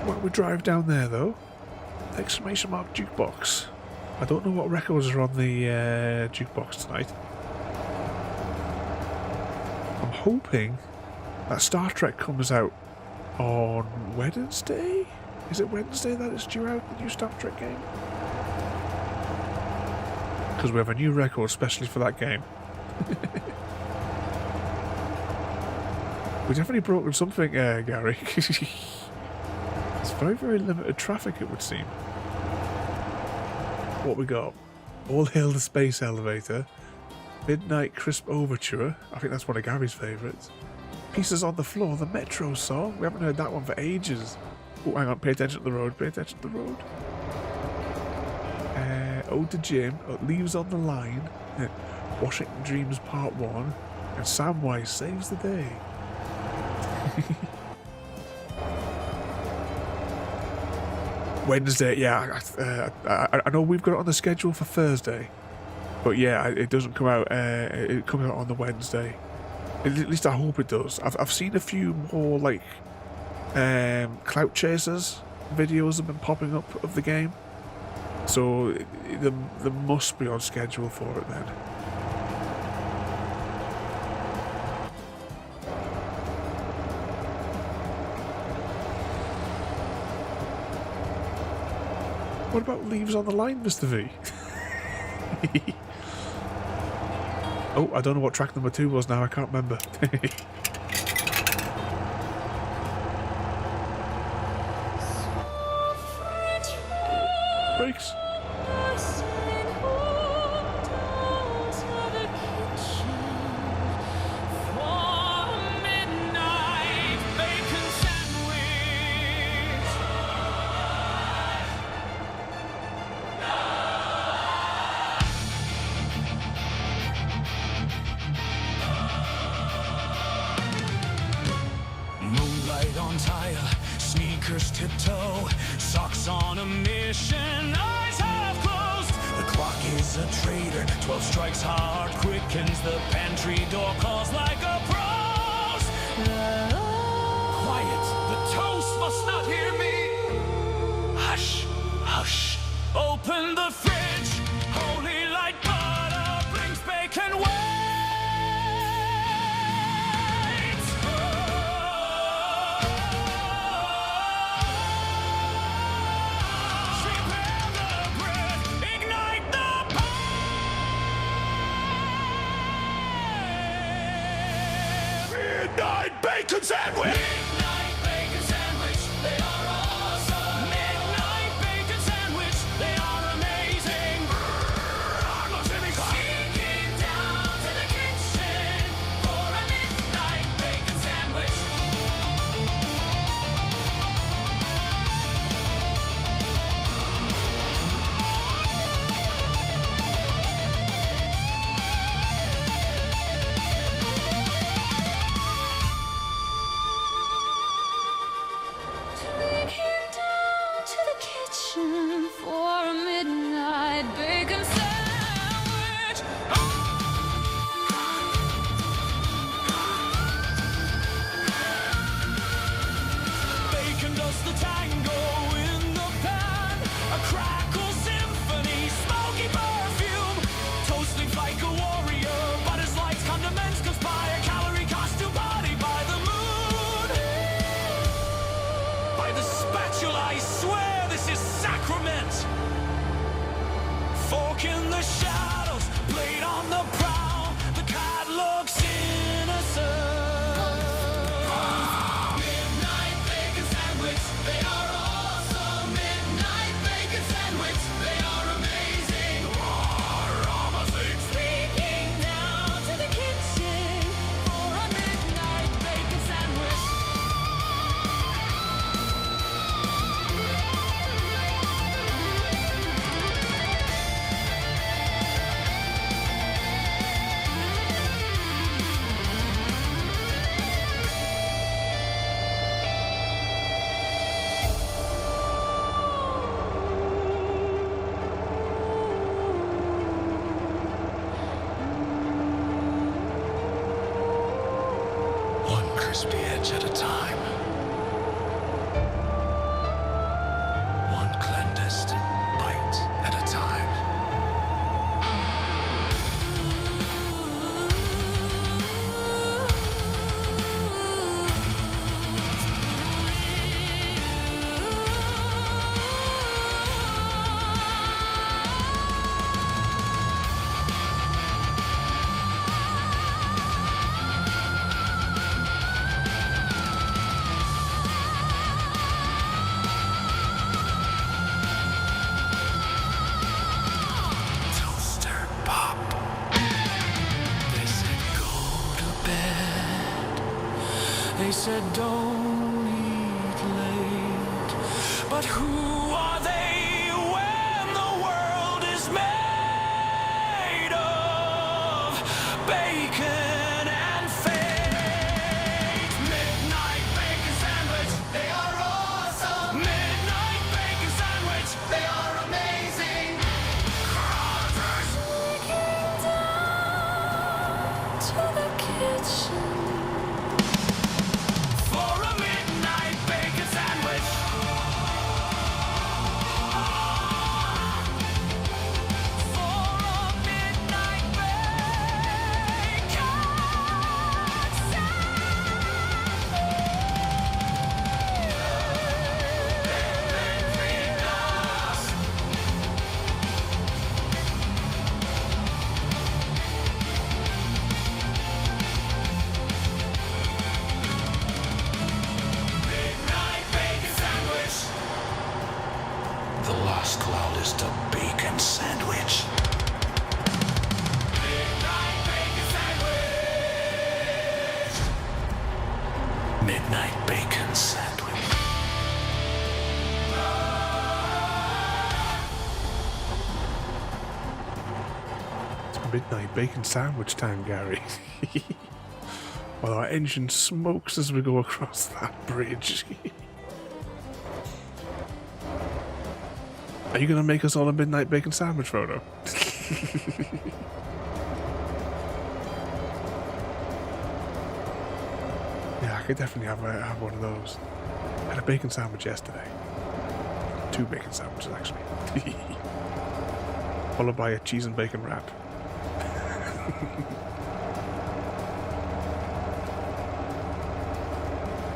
When we drive down there, though, exclamation mark jukebox. I don't know what records are on the jukebox tonight. I'm hoping that Star Trek comes out on Wednesday? Is it Wednesday that it's due out, the new Star Trek game? Because we have a new record especially for that game. We definitely broken something, Gary. It's very, very limited traffic, it would seem. What we got? All Hail the Space Elevator. Midnight Crisp Overture. I think that's one of Gary's favourites. Pieces on the Floor, the Metro song. We haven't heard that one for ages. Oh, hang on. Pay attention to the road. Pay attention to the road. Ode to Jim. Leaves on the Line. Washington Dreams Part 1. And Samwise Saves the Day. Wednesday, yeah. I know we've got it on the schedule for Thursday, but yeah, it doesn't come out. It comes out on the Wednesday. At least I hope it does. I've seen a few more like clout chasers videos have been popping up of the game, so they must be on schedule for it then. What about Leaves on the Line, Mr. V? Oh, I don't know what track number 2 was now, I can't remember. Brakes. Tiptoe, socks on a mission, eyes half closed. The clock is a traitor, 12 strikes hard, quickens the pantry door, calls like a prose. Quiet, the toast must not hear me. Hush, hush, open the fridge, holy light butter brings bacon wait. sandwich. Midnight bacon sandwich, they are awesome. Midnight bacon sandwich, they are amazing. Sneaking down to the kitchen for a midnight bacon sandwich. Sneaking down to the kitchen for a midnight bacon sandwich. Bacon does the tango in the pan. A crackle symphony, smoky perfume. Toasting like a warrior, but his lights condiments conspire. Calorie costume party by the moon. By the spatula, I swear this is sacrament. Fork in the shadows, blade on the prowl. The cat looks innocent. Midnight bacon sandwich, they are awesome. Midnight bacon sandwich, they are amazing. Sneaking down to the kitchen for a midnight bacon sandwich. One crispy edge at a time. One clandestine bite at a time. Toaster pop. They said go to bed. They said don't eat late. But who are they when the world is made of bacon and fate? Midnight bacon sandwich, they are awesome. Midnight bacon sandwich, they are amazing. To the kitchen. For a midnight bacon sandwich. For a midnight bacon Midnight bacon sandwich. The last loudest of bacon sandwich. Midnight bacon sandwich. Midnight bacon sandwich. It's midnight bacon sandwich time, Gary. While our engine smokes as we go across that bridge. Are you going to make us all a midnight bacon sandwich, Frodo? Yeah, I could definitely have one of those. I had a bacon sandwich yesterday. 2 bacon sandwiches, actually. Followed by a cheese and bacon wrap.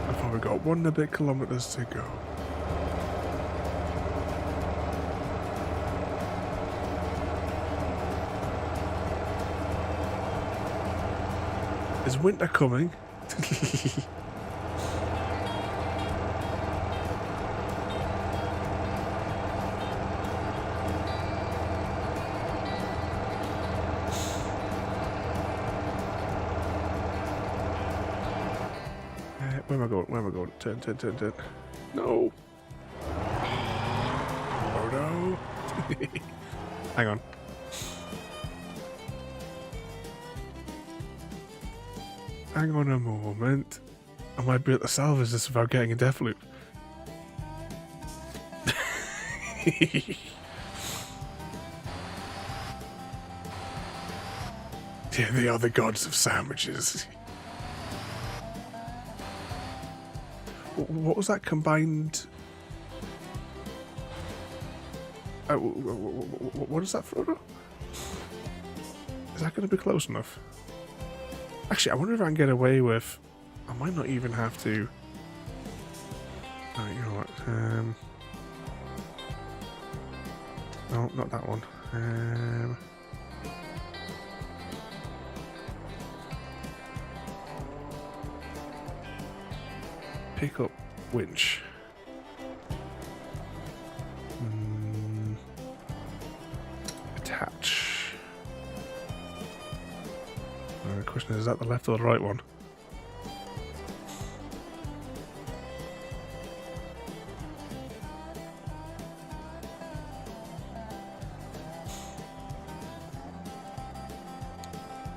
I've probably got 1 and a bit kilometers to go. Is winter coming? Where am I going? Where am I going? Turn, turn, turn, turn. No! Oh no! Hang on. Hang on a moment. I might be able to salvage this without getting a Deathloop. Yeah, they are the gods of sandwiches. What was that combined? What is that, Frodo? Is that going to be close enough? Actually, I wonder if I can get away with... I might not even have to... Alright, you know what? No, not that one. Pick up winch. Attach. The question is that the left or the right one?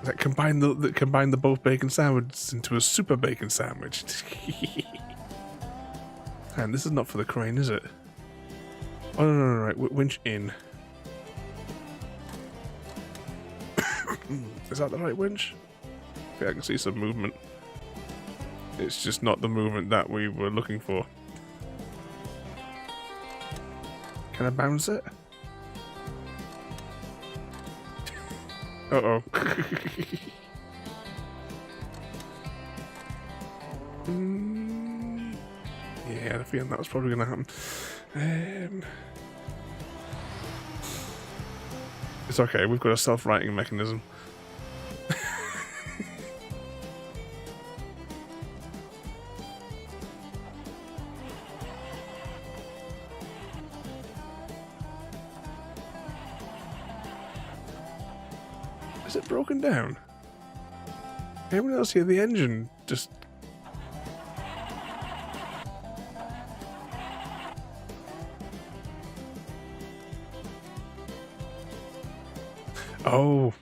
That combine the both bacon sandwiches into a super bacon sandwich. And this is not for the crane, is it? Oh no, right. Winch in. Is that the right winch? Okay, I can see some movement. It's just not the movement that we were looking for. Can I bounce it? Uh-oh. Yeah, I had a feeling that was probably going to happen. It's okay, we've got a self-righting mechanism. Is it broken down? Anyone else hear the engine just... Oh.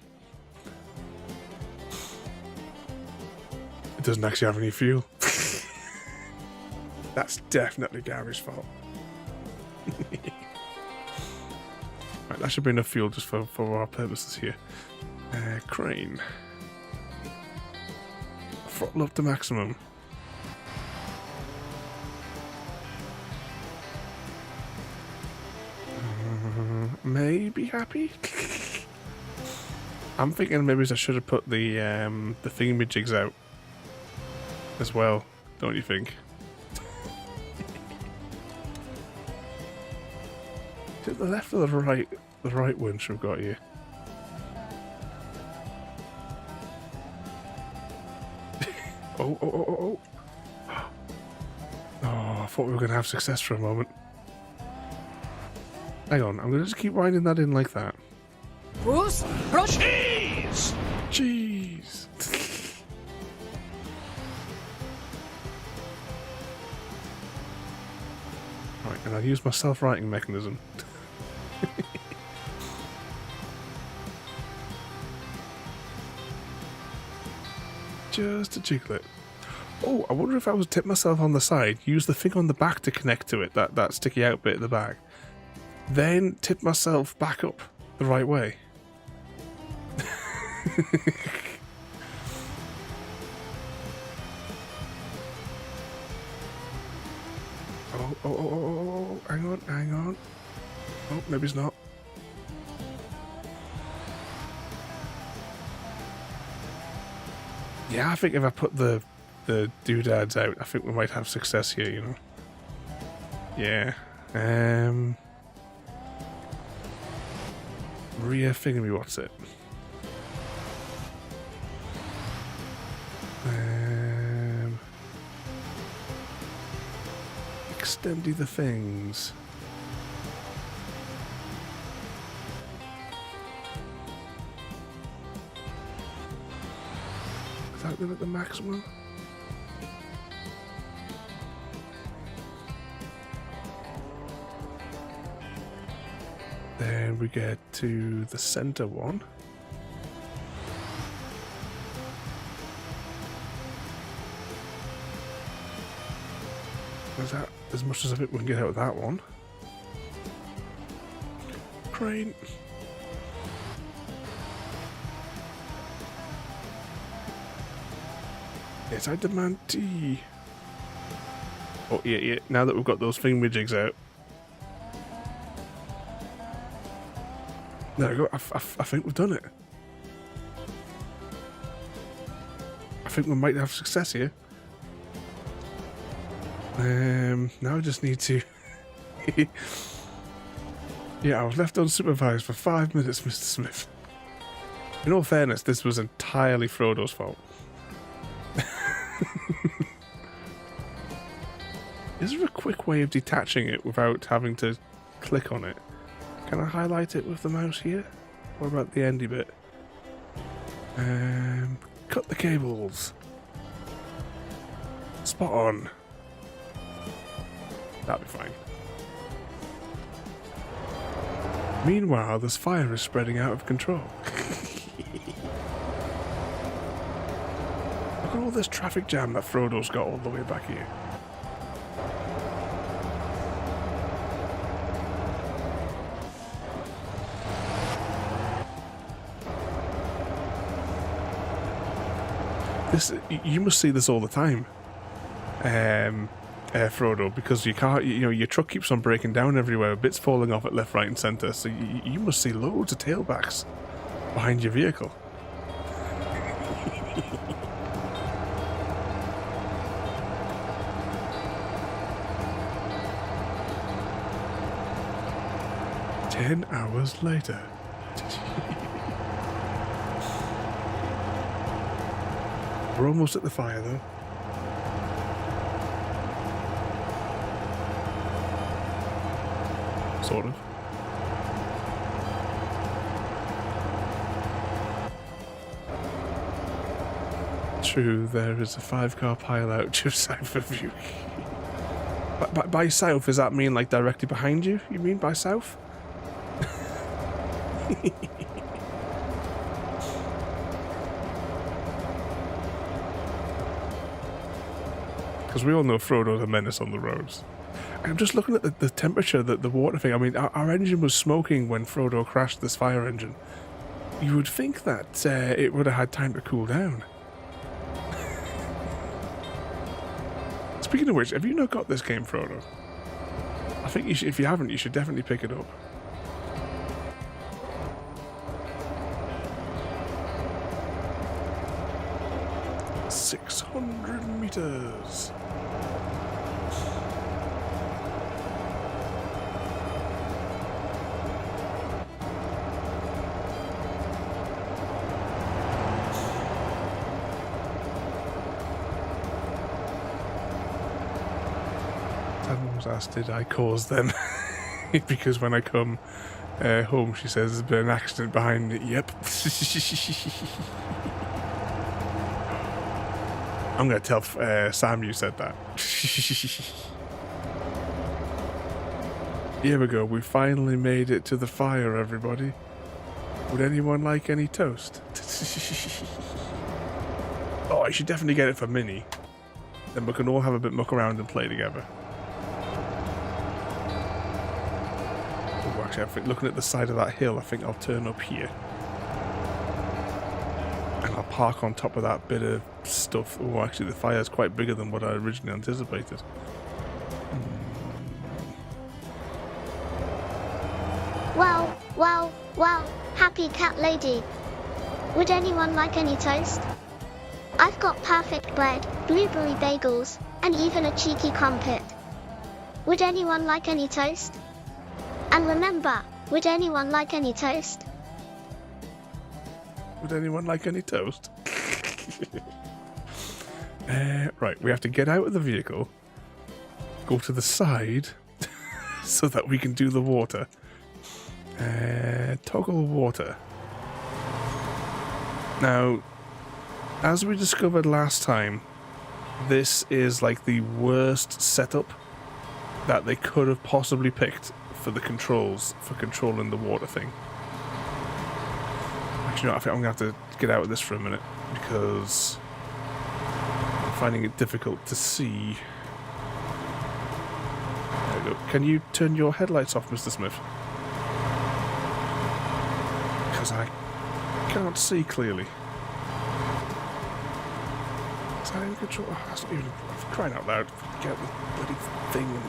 It doesn't actually have any fuel. That's definitely Gary's fault. Right, that should be enough fuel just for our purposes here. Crane. Throttle up to maximum. Maybe happy? I'm thinking maybe I should have put the thingamajigs out as well, don't you think? Is it the left or the right winch we've got here? Oh. Oh, I thought we were going to have success for a moment. Hang on, I'm going to just keep winding that in like that. Bruce, cheese! Jeez. Right, and I'll use my self-righting mechanism. Just to jiggle it. Oh, I wonder if I was to tip myself on the side, use the thing on the back to connect to it, that sticky out bit at the back, then tip myself back up the right way. Oh, hang on. Oh, maybe it's not. Yeah, I think if I put the doodads out, I think we might have success here, you know. Yeah. Rear thingamy, what's it? Extendy the things. Is that them at the maximum? Then we get to the center one. Is that as much as I think we can get out of that one? Crane. Yes, I demand tea. Oh, yeah. Now that we've got those thingamajigs out. There we go. I think we've done it. I think we might have success here. Now I just need to... Yeah, I was left unsupervised for 5 minutes, Mr. Smith. In all fairness, this was entirely Frodo's fault. Is there a quick way of detaching it without having to click on it? Can I highlight it with the mouse here? What about the endy bit? Cut the cables. Spot on. That'll be fine. Meanwhile, this fire is spreading out of control. Look at all this traffic jam that Frodo's got all the way back here. You must see this all the time, Frodo, because you can't. Your truck keeps on breaking down everywhere, bits falling off at left, right, and centre. So you must see loads of tailbacks behind your vehicle. Ten hours later. We're almost at the fire, though. Sort of. True, there is a 5-car pile-out just south of you. By south, does that mean like directly behind you? You mean by south? Because we all know Frodo's a menace on the roads. I'm just looking at the temperature, the water thing. I mean, our engine was smoking when Frodo crashed this fire engine. You would think that it would have had time to cool down. Speaking of which, have you not got this game, Frodo? I think you should, if you haven't, you should definitely pick it up. $600 meters. Someone was asked, did I cause them? Because when I come home, she says there's been an accident behind me. Yep. I'm going to tell Sam you said that. Here we go. We finally made it to the fire, everybody. Would anyone like any toast? Oh, I should definitely get it for Minnie. Then we can all have a bit muck around and play together. Oh, actually, I think looking at the side of that hill, I think I'll turn up here. And I'll park on top of that bit of stuff. Oh, actually, the fire is quite bigger than what I originally anticipated. Well, happy cat lady. Would anyone like any toast? I've got perfect bread, blueberry bagels, and even a cheeky crumpet. Would anyone like any toast? And remember, would anyone like any toast? Would anyone like any toast? Right, we have to get out of the vehicle, go to the side, so that we can do the water. Toggle water. Now, as we discovered last time, this is like the worst setup that they could have possibly picked for the controls for controlling the water thing. Actually, no, I think I'm going to have to get out of this for a minute because I'm finding it difficult to see. There we go. Can you turn your headlights off, Mr. Smith? Because I can't see clearly. Is that in control? Oh, that's not even... I'm crying out loud. Get the bloody thing and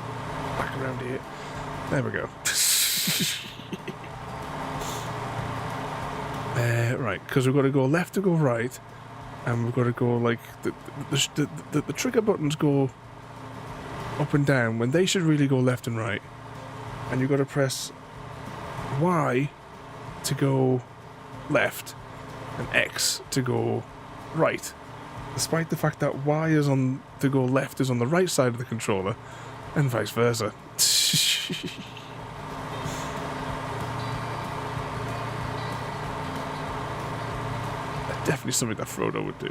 back around here. There we go. Right, because we've got to go left to go right, and we've got to go like the trigger buttons go up and down when they should really go left and right, and you've got to press Y to go left and X to go right, despite the fact that Y is on to go left is on the right side of the controller, and vice versa. Definitely something that Frodo would do.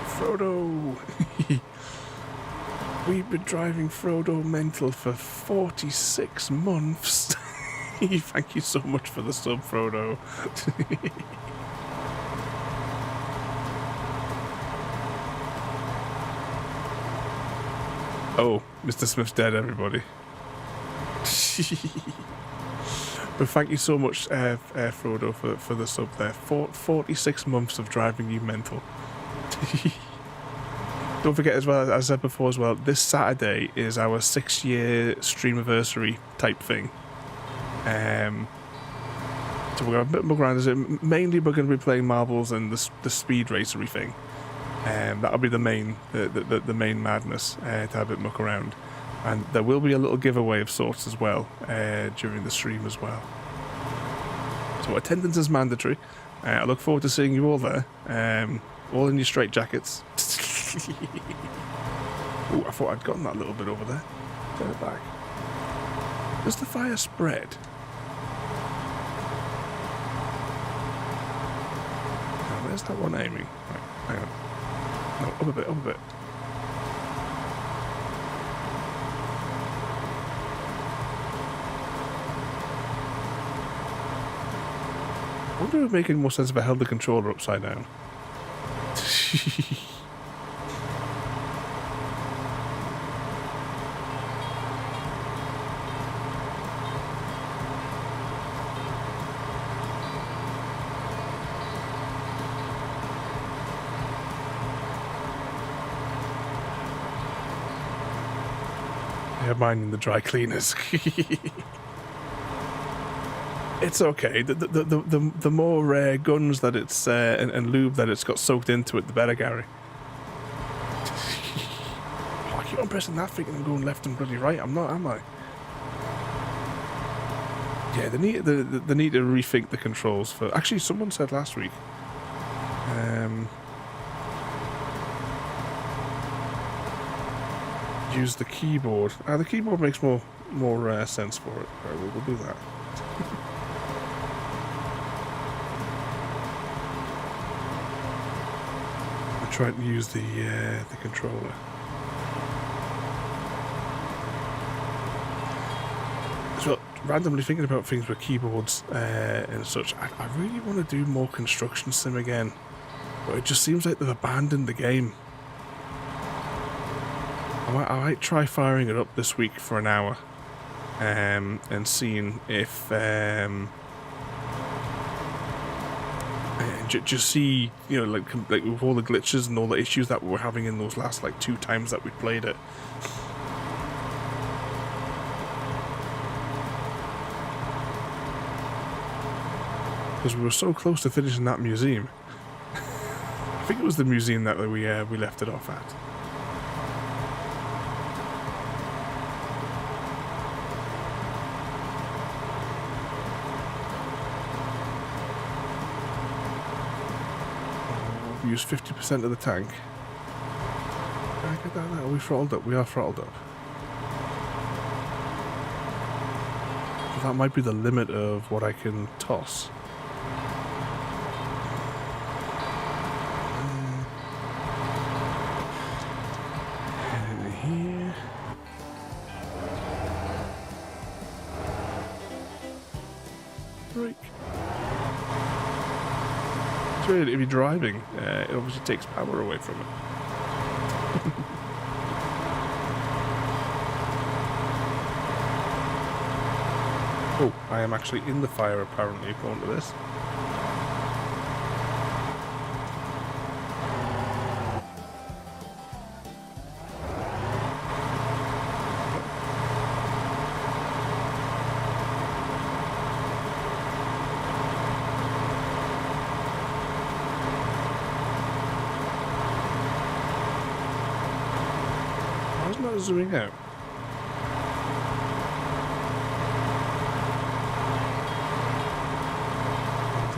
Frodo! We've been driving Frodo mental for 46 months. Thank you so much for the sub, Frodo. Oh, Mr. Smith's dead, everybody. But thank you so much, Frodo, for the sub there. 46 months of driving you mental. Don't forget as well, as I said before as well, this Saturday is our 6-year streamiversary type thing. So we're going to mug around. Mainly we're going to be playing marbles and the speed racery thing. That'll be the main madness, to have a bit muck around, and there will be a little giveaway of sorts as well during the stream as well. So attendance is mandatory. I look forward to seeing you all there, all in your straight jackets. Oh, I thought I'd gotten that little bit over there. Turn it back. Does the fire spread? Now, where's that one aiming? Right, hang on. No, up a bit, up a bit. I wonder if it would make any more sense if I held the controller upside down. Yeah, mine in the dry cleaners. It's okay. The more guns that it's and lube that it's got soaked into it, the better, Gary. Oh, I keep on pressing that thing and I'm going left and bloody right. I'm not, am I? Yeah, they need to rethink the controls for. Actually, someone said last week. Use the keyboard. The keyboard makes more sense for it. Right, we'll do that. I'm trying to use the controller. So randomly thinking about things with keyboards and such. I really want to do more Construction Sim again, but it just seems like they've abandoned the game. I might try firing it up this week for an hour, and seeing if just see, you know, like with all the glitches and all the issues that we were having in those last like 2 times that we played it. Because we were so close to finishing that museum. I think it was the museum that we left it off at. Use 50% of the tank. Can I get that? Are we throttled up? We are throttled up. that might be the limit of what I can toss. And here. Break. It's weird, if you're driving, it obviously takes power away from it. Oh, I am actually in the fire apparently, according to this. Why isn't that zooming out?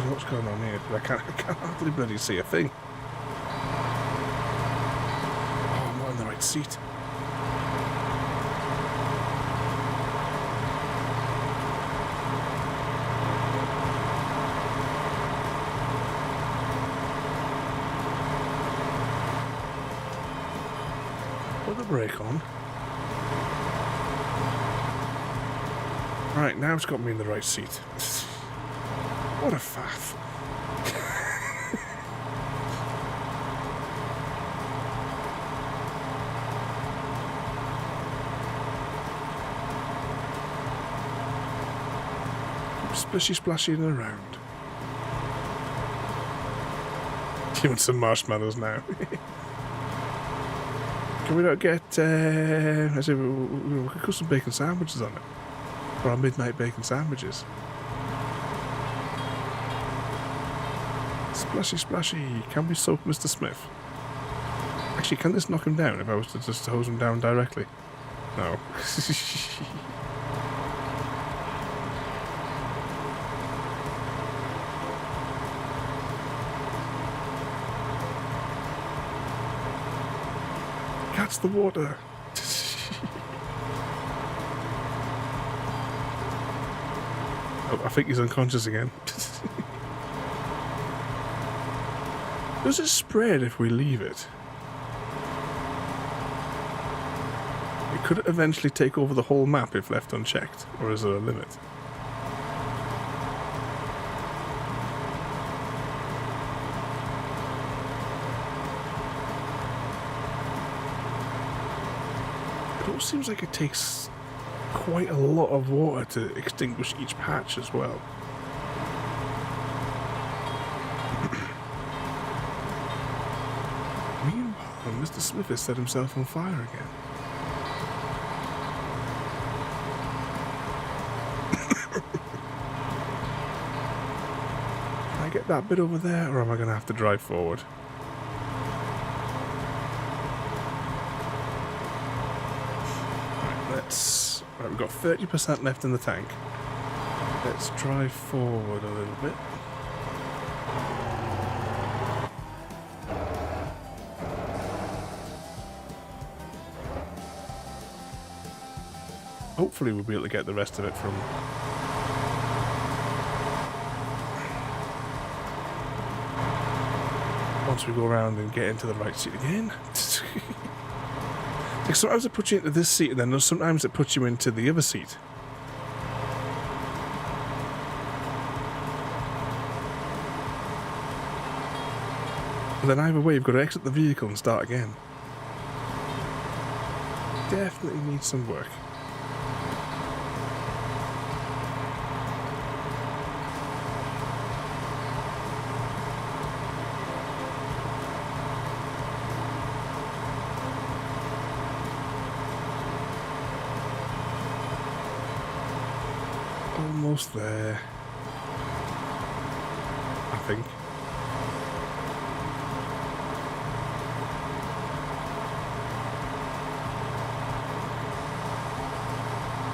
What's going on here? But I can't hardly bloody see a thing. Oh, I'm not in the right seat. Put the brake on. Right, now it's got me in the right seat. What a faff. Splishy splashing around. You want some marshmallows now? Can we not get, I say, we could cook some bacon sandwiches on it. For our midnight bacon sandwiches. Splashy, splashy. Can we soak Mr. Smith? Actually, can this knock him down if I was to just hose him down directly? No. Catch the water. Oh, I think he's unconscious again. Does it spread if we leave it? It could eventually take over the whole map if left unchecked, or is there a limit? It all seems like it takes quite a lot of water to extinguish each patch as well. Meanwhile, Mr. Smith has set himself on fire again. Can I get that bit over there, or am I going to have to drive forward? Right, we've got 30% left in the tank. Let's drive forward a little bit. Hopefully we'll be able to get the rest of it from... once we go around and get into the right seat again. Like sometimes it puts you into this seat and then sometimes it puts you into the other seat. But then either way you've got to exit the vehicle and start again. Definitely needs some work. Almost there, I think.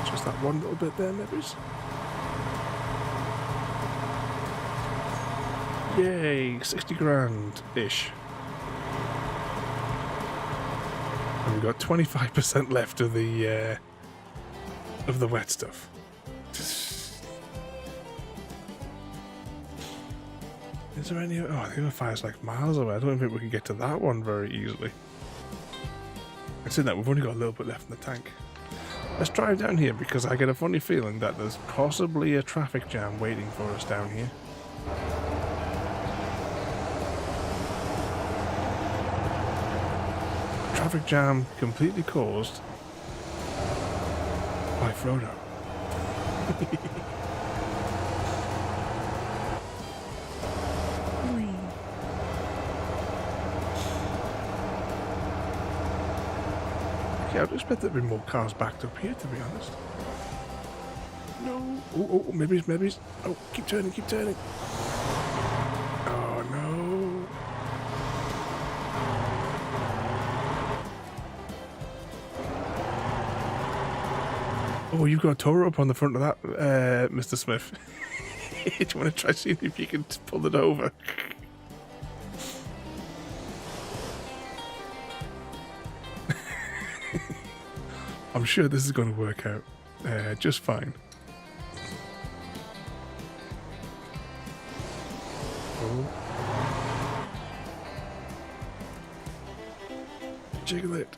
Just that one little bit there, maybe. Yay, 60 grand-ish. And we've got 25% left of the wet stuff. Is there any... Oh, the other fire's like miles away. I don't think we can get to that one very easily. Considering that we've only got a little bit left in the tank. Let's drive down here because I get a funny feeling that there's possibly a traffic jam waiting for us down here. Traffic jam completely caused by Frodo. Yeah, I'd expect there'd be more cars backed up here, to be honest. No. Oh, maybe. Oh, keep turning. Oh, no. Oh, you've got a tower up on the front of that, Mr. Smith. Do you want to try seeing if you can pull it over? I'm sure this is going to work out just fine. Oh. Jiggle it.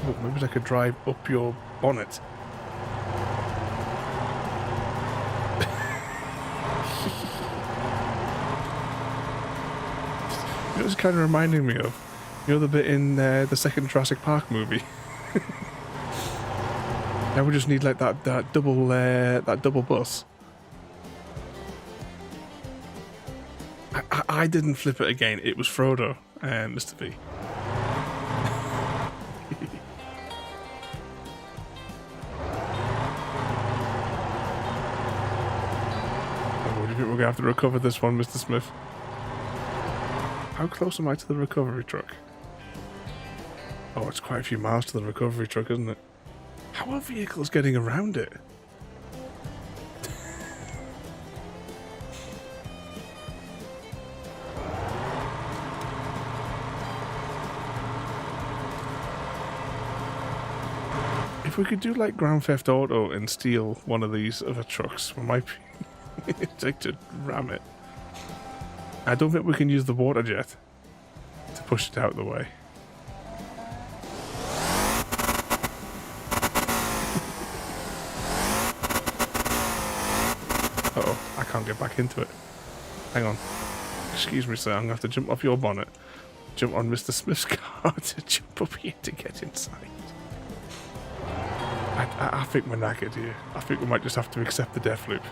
Oh, maybe I could drive up your bonnet. It was kind of reminding me of, you know, the bit in the second Jurassic Park movie. Now we just need like that double bus. I didn't flip it again. It was Frodo and Mr. V. Oh, do you think we're gonna have to recover this one, Mr. Smith? How close am I to the recovery truck? Oh, it's quite a few miles to the recovery truck, isn't it? How are vehicles getting around it? If we could do like Grand Theft Auto and steal one of these other trucks, we might be take to ram it. I don't think we can use the water jet to push it out of the way. Uh-oh, I can't get back into it. Hang on. Excuse me, sir, I'm going to have to jump off your bonnet, jump on Mr. Smith's car to jump up here to get inside. I think we're knackered here. I think we might just have to accept the Deathloop.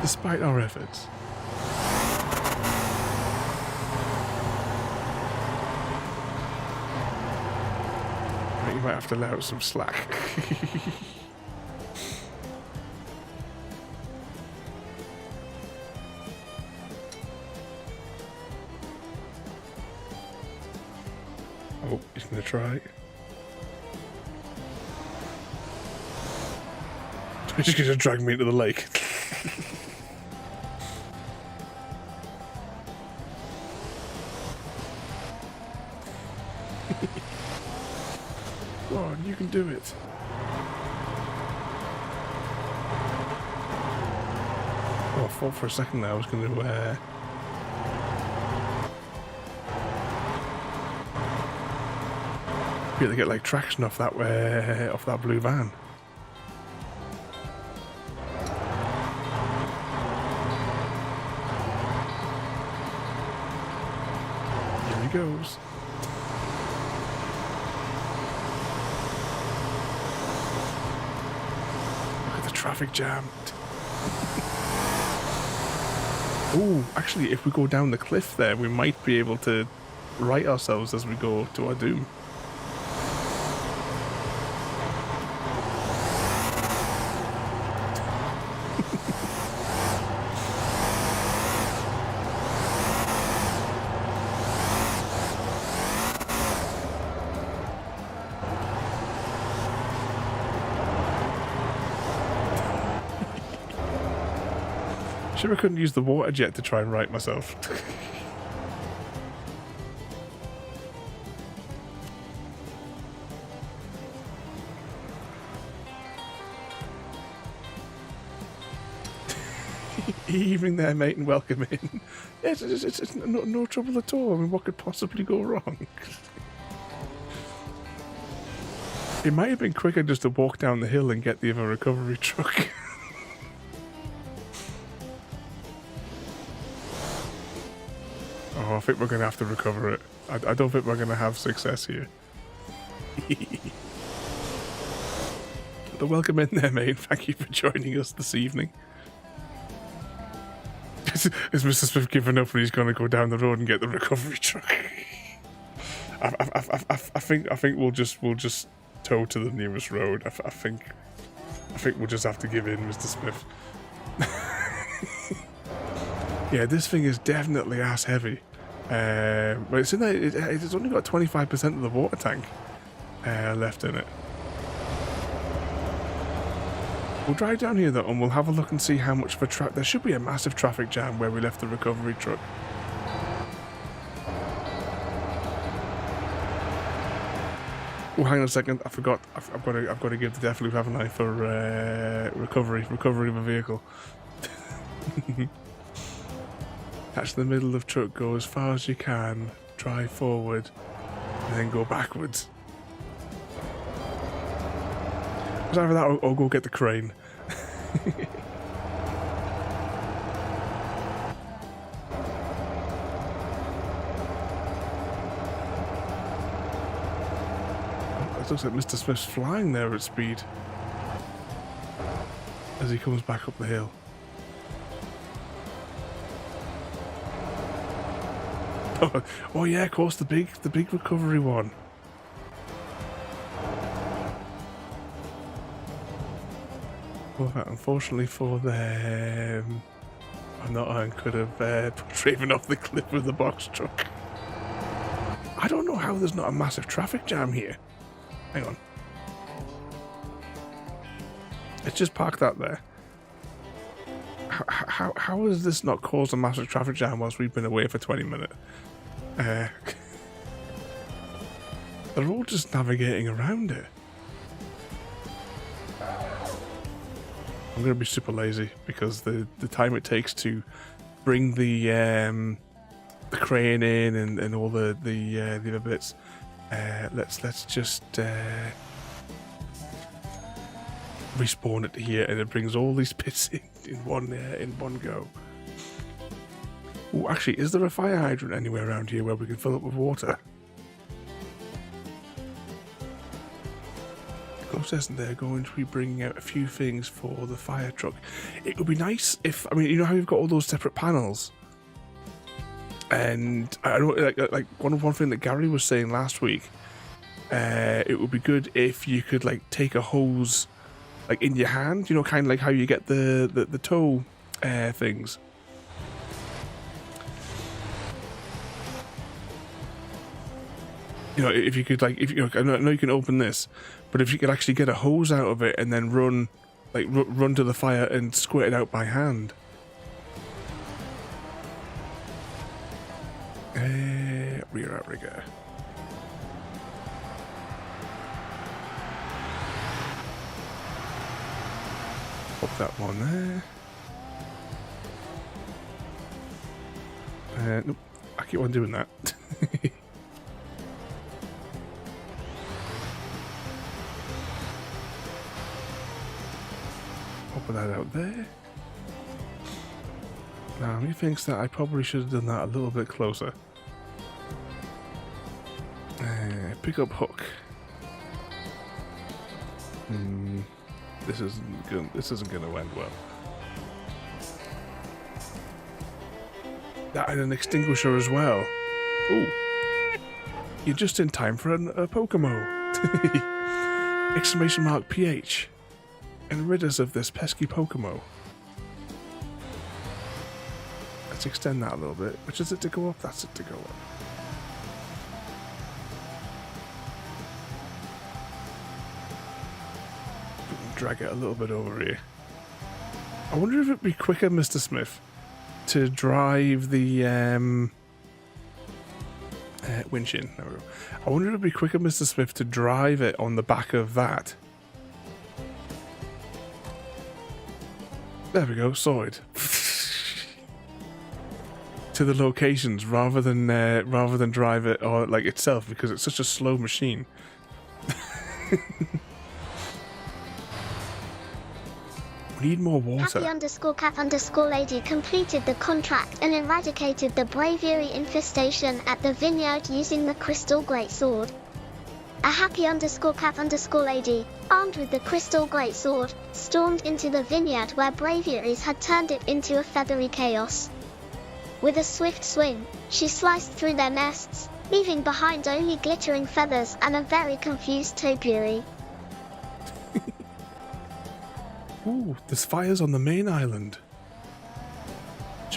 Despite our efforts. You might have to let out some slack. Oh, he's gonna try. He's just gonna drag me into the lake. Go on, you can do it. Oh, I thought for a second there I was going to be able to get like traction off that blue van. Here he goes. Traffic jammed. Oh, actually, if we go down the cliff there, we might be able to right ourselves as we go to our doom. Sure I couldn't use the water jet to try and right myself. Evening there, mate, and welcome in. It's no trouble at all. I mean, what could possibly go wrong? It might have been quicker just to walk down the hill and get the other recovery truck. Oh, I think we're going to have to recover it. I don't think we're going to have success here. But welcome in there, mate. Thank you for joining us this evening. Is Mr. Smith giving up and he's going to go down the road and get the recovery truck? I think we'll just tow to the nearest road. I think we'll just have to give in, Mr. Smith. Yeah, this thing is definitely ass heavy. But it's in there. It's only got 25% of the water tank left in it. We'll drive down here though, and we'll have a look and see how much of a traffic. There should be a massive traffic jam where we left the recovery truck. Oh, hang on a second. I forgot. I've got to give the Deathloop, haven't I, for recovery of a vehicle. Catch the middle of truck, go as far as you can, drive forward, and then go backwards. It's either that or go get the crane. It looks like Mr. Smith's flying there at speed as he comes back up the hill. Oh yeah, of course, the big recovery one. Well, unfortunately for them, I could have driven off the cliff with the box truck. I don't know how there's not a massive traffic jam here. Hang on. Let's just park that there. How has this not caused a massive traffic jam whilst we've been away for 20 minutes? They're all just navigating around it. I'm going to be super lazy because the time it takes to bring the crane in and all the other bits. Let's just respawn it here, and it brings all these bits in one go. Oh, actually, is there a fire hydrant anywhere around here where we can fill up with water? Close, they're going to be bringing out a few things for the fire truck. It would be nice if, I mean, you know how you've got all those separate panels, and I know, like one thing that Gary was saying last week. It would be good if you could like take a hose, like in your hand, you know, kind of like how you get the tow things. You know, if you could, like, if you, I know you can open this, but if you could actually get a hose out of it and then run to the fire and squirt it out by hand. Rear outrigger. Pop that one there. Nope, I keep on doing that. Pop that out there. Now, he thinks that I probably should have done that a little bit closer. Pick up hook. This isn't gonna end well. That and an extinguisher as well. Ooh. You're just in time for a Pokemo. Exclamation mark PH. And rid us of this pesky Pokemo. Let's extend that a little bit. Which is it to go up? That's it to go up. Drag it a little bit over here. I wonder if it'd be quicker, Mr. Smith, to drive the winch in. There we go. I wonder if it'd be quicker, Mr. Smith, to drive it on the back of that. There we go, sorted. To the locations rather than drive it or like itself, because it's such a slow machine. We need more water. Happy_cat_lady completed the contract and eradicated the braviary infestation at the vineyard using the crystal greatsword. A happy_cat_lady, armed with the crystal greatsword, stormed into the vineyard where braviaries had turned it into a feathery chaos. With a swift swing, she sliced through their nests, leaving behind only glittering feathers and a very confused topiary. Ooh, there's fires on the main island.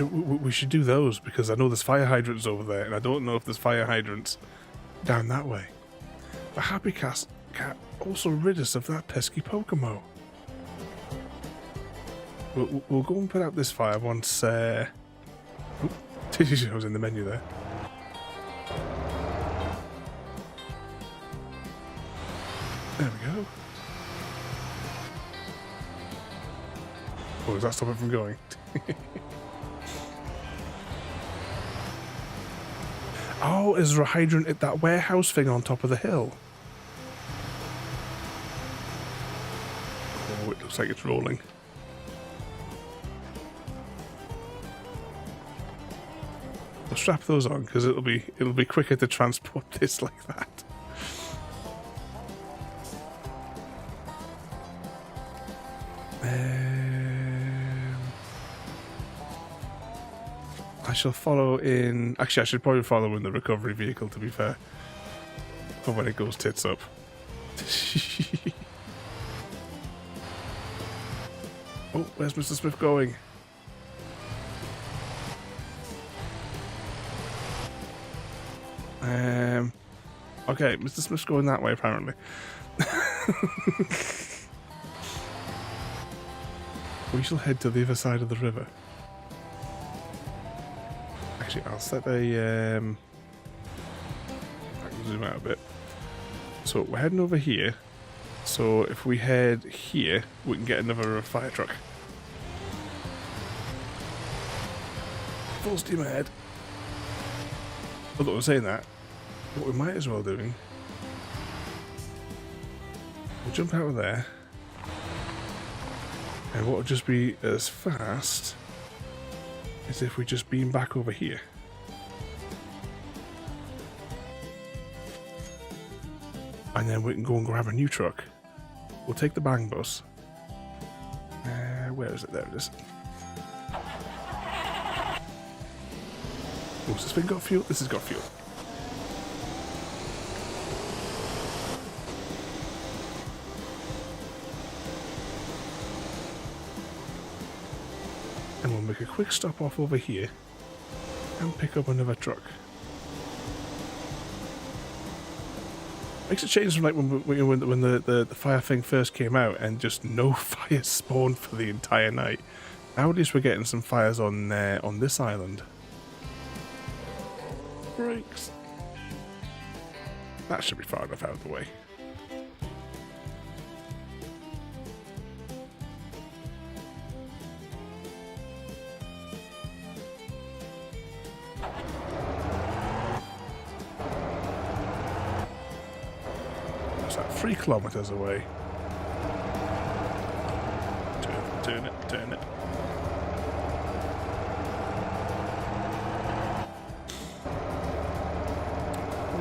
We should do those, because I know there's fire hydrants over there, and I don't know if there's fire hydrants down that way. But Happy Cat also rid us of that pesky Pokemon. We'll go and put out this fire once... Tissue shows in the menu there. There we go. Oh, does that stop it from going? Oh, is there a hydrant at that warehouse thing on top of the hill? Oh, it looks like it's rolling. I'll strap those on because it'll be quicker to transport this like that. I shall follow in... Actually, I should probably follow in the recovery vehicle, to be fair. For when it goes tits up. Oh, where's Mr. Smith going? Okay, Mr. Smith's going that way, apparently. We shall head to the other side of the river. Actually, I'll set a... I can zoom out a bit. So, we're heading over here. So, if we head here, we can get another fire truck. Full steam ahead. Although I'm saying that, what we might as well do, we'll jump out of there, and what will just be as fast as if we just beam back over here. And then we can go and grab a new truck. We'll take the bang bus. Where is it? There it is. Oh, has this thing got fuel? This has got fuel. And we'll make a quick stop off over here and pick up another truck. Makes a change from like when the fire thing first came out and just no fire spawned for the entire night. Now at least we're getting some fires on this island. Brakes. That should be far enough out of the way. What's that? 3 kilometers away. Turn it, turn it.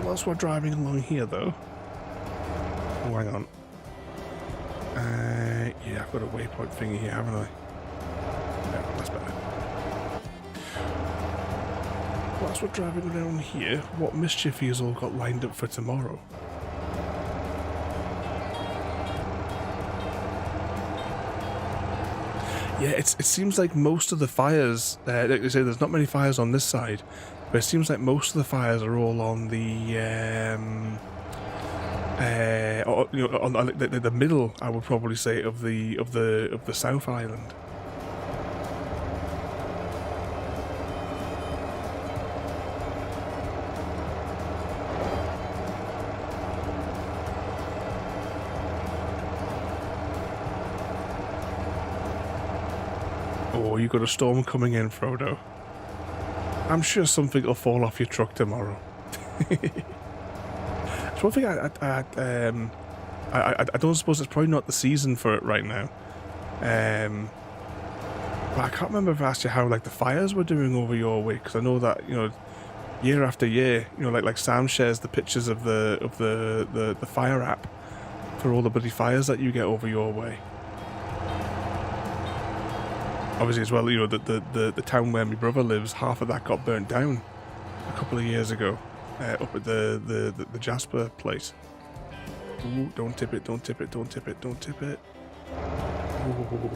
Whilst we're driving along here, though. Oh, hang on. Yeah, I've got a waypoint thingy here, haven't I? Yeah, that's better. Whilst we're driving around here, what mischief has all got lined up for tomorrow? Yeah, it seems like most of the fires, like they say, there's not many fires on this side, but it seems like most of the fires are all on the, on the middle, I would probably say, of the South Island. Oh, you got a storm coming in, Frodo. I'm sure something will fall off your truck tomorrow. It's one thing I don't suppose it's probably not the season for it right now. But I can't remember if I asked you how like the fires were doing over your way, because I know that, you know, year after year, you know, like Sam shares the pictures of the fire app for all the bloody fires that you get over your way. Obviously as well, you know, the town where my brother lives, half of that got burnt down a couple of years ago, up at the Jasper place. Ooh, don't tip it, don't tip it, don't tip it, don't tip it. Ooh.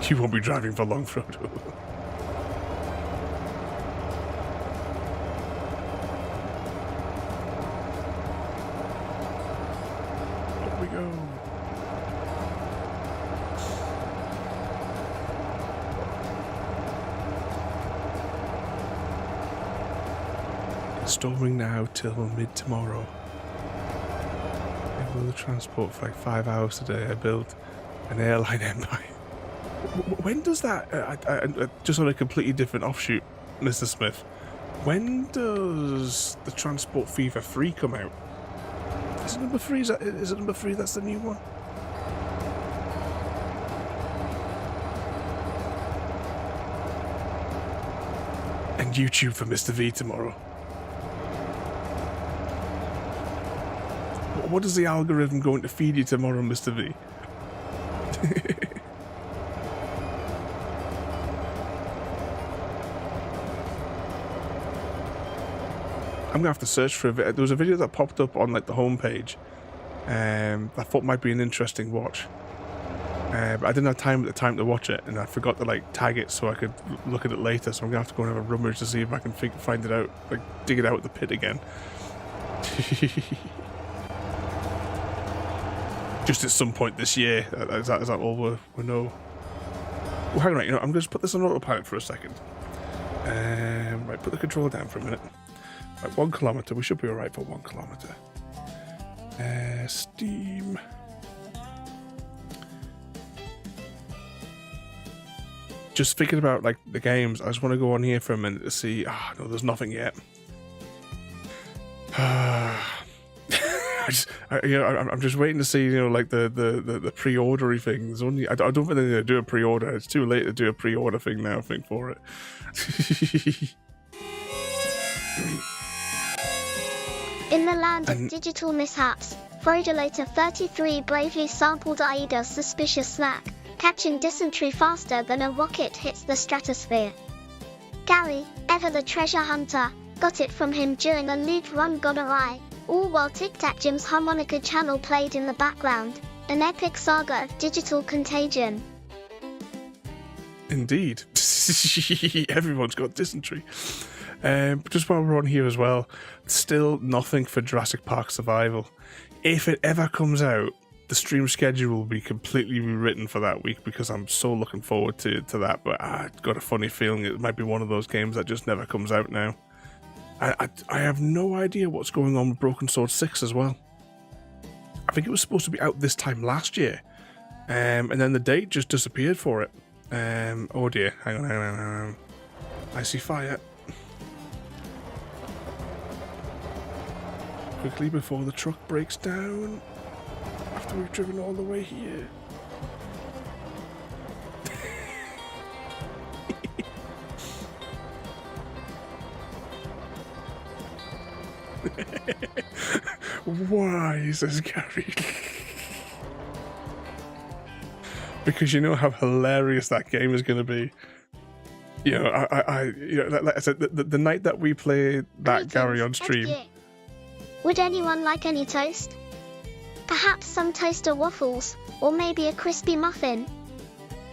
You won't be driving for long, Frodo. Up we go. It's storming now till mid-tomorrow. I build a transport for like 5 hours today. I built an airline empire. When does that, just on a completely different offshoot, Mr. Smith, when does the Transport Fever 3 come out? Is it number 3? Is it number 3 that's the new one? And YouTube for Mr. V tomorrow. What is the algorithm going to feed you tomorrow, Mr. V? I'm gonna have to search for a video. There was a video that popped up on like the homepage. I thought might be an interesting watch, but I didn't have time at the time to watch it, and I forgot to like tag it so I could look at it later. So I'm gonna have to go and have a rummage to see if I can find it out, like dig it out of the pit again. Just at some point this year. Is that all we know? Well, hang on, you know, I'm gonna just put this on autopilot for a second. Right, put the controller down for a minute. Right, 1 kilometer. We should be alright for 1 kilometer. Steam. Just thinking about like the games. I just want to go on here for a minute to see. No, there's nothing yet. I'm just waiting to see, you know, like the pre-ordery thing. There's only I don't think they're gonna do a pre-order. It's too late to do a pre-order thing now, I think, for it. In the land of digital mishaps, Frodolator 33 bravely sampled AIDA's suspicious snack, catching dysentery faster than a rocket hits the stratosphere. Gary, ever the treasure hunter, got it from him during a loot run gone awry, all while Tic Tac Jim's harmonica channel played in the background, an epic saga of digital contagion. Indeed. Everyone's got dysentery. Just while we're on here as well, still nothing for Jurassic Park Survival. If it ever comes out, the stream schedule will be completely rewritten for that week because I'm so looking forward to that, but I've got a funny feeling it might be one of those games that just never comes out now. I have no idea what's going on with Broken Sword 6 as well. I think it was supposed to be out this time last year, and then the date just disappeared for it. Oh dear, hang on. I see fire. Quickly before the truck breaks down, after we've driven all the way here. Why, says Gary? Because you know how hilarious that game is going to be. You know, like I said, the night that we play that Gary on stream. Would anyone like any toast? Perhaps some toaster waffles, or maybe a crispy muffin?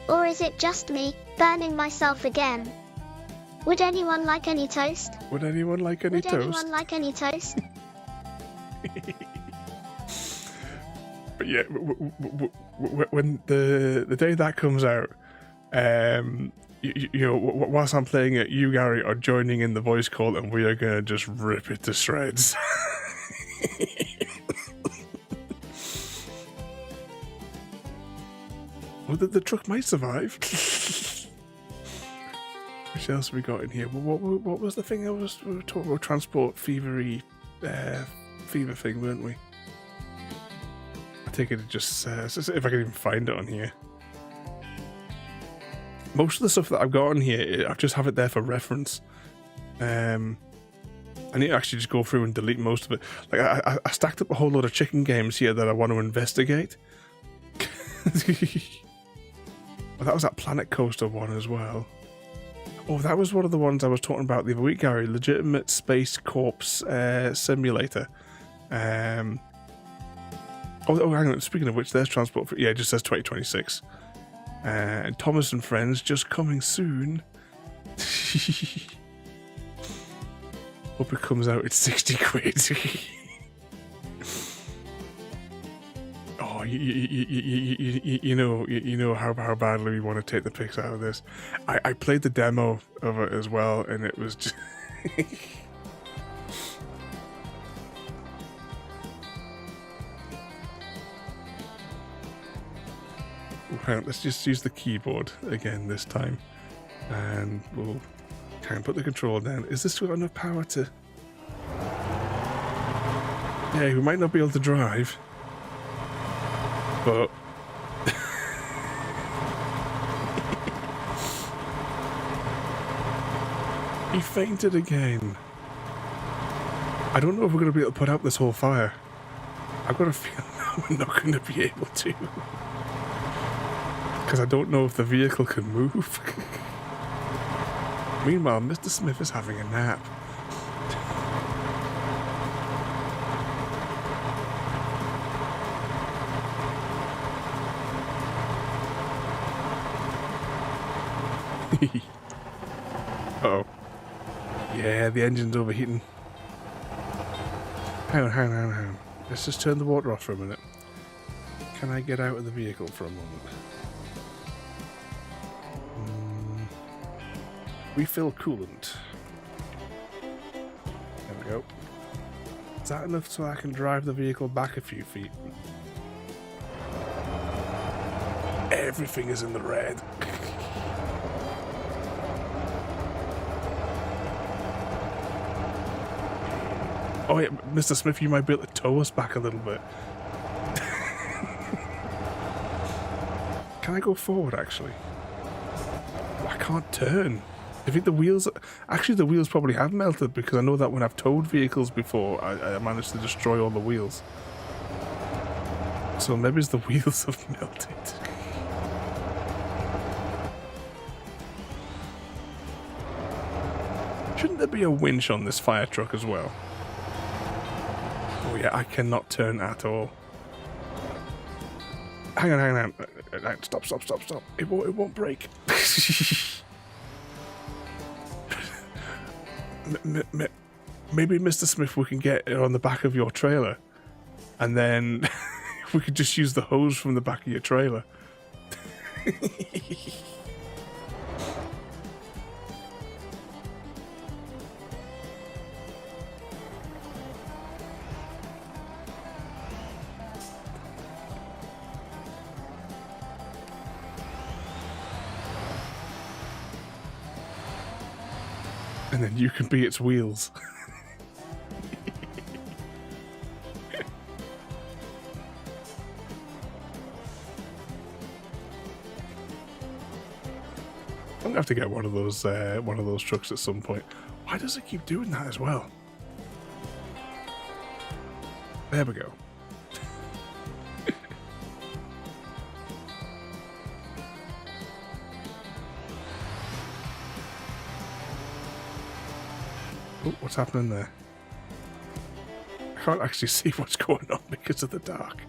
Or is it just me, burning myself again? Would anyone like any toast? Would anyone like any toast? Would anyone like any toast? But yeah, when the day that comes out, you know, whilst I'm playing it, you, Gary, are joining in the voice call, and we are gonna just rip it to shreds. Well, the truck might survive. Which else have we got in here? Well, what was the thing we were talking about? Transport fever thing, weren't we? I think it just if I can even find it on here. Most of the stuff that I've got on here, I just have it there for reference. I need to actually just go through and delete most of it. Like I stacked up a whole load of chicken games here that I want to investigate. Well, that was that Planet Coaster one as well. Oh, that was one of the ones I was talking about the other week, Gary. Legitimate Space Corpse Simulator. Oh, hang on. Speaking of which, there's transport. Yeah, it just says 2026. And Thomas and Friends just coming soon. Hope it comes out at 60 quid. Oh, you know how badly we want to take the pics out of this. I played the demo of it as well, and it was just Right, let's just use the keyboard again this time, and we'll kind of put the control down. Is this got enough power to? Yeah, we might not be able to drive. But he fainted again. I don't know if we're going to be able to put out this whole fire. I've got a feeling we're not going to be able to. Because I don't know if the vehicle can move. Meanwhile, Mr. Smith is having a nap. Uh-oh. Yeah, the engine's overheating. Hang on. Let's just turn the water off for a minute. Can I get out of the vehicle for a moment? Refill coolant. There we go. Is that enough so I can drive the vehicle back a few feet? Everything is in the red. Oh yeah, Mr. Smith, you might be able to tow us back a little bit. Can I go forward, actually? I can't turn. I think the wheels... Actually, the wheels probably have melted, because I know that when I've towed vehicles before, I managed to destroy all the wheels. So maybe it's the wheels have melted. Shouldn't there be a winch on this fire truck as well? Oh yeah, I cannot turn at all. Hang on. Stop. It won't break. Maybe, Mr. Smith, we can get it on the back of your trailer. And then we could just use the hose from the back of your trailer. And then you can be its wheels. I'm gonna have to get one of those trucks at some point. Why does it keep doing that as well? There we go. Oh, what's happening there? I can't actually see what's going on because of the dark.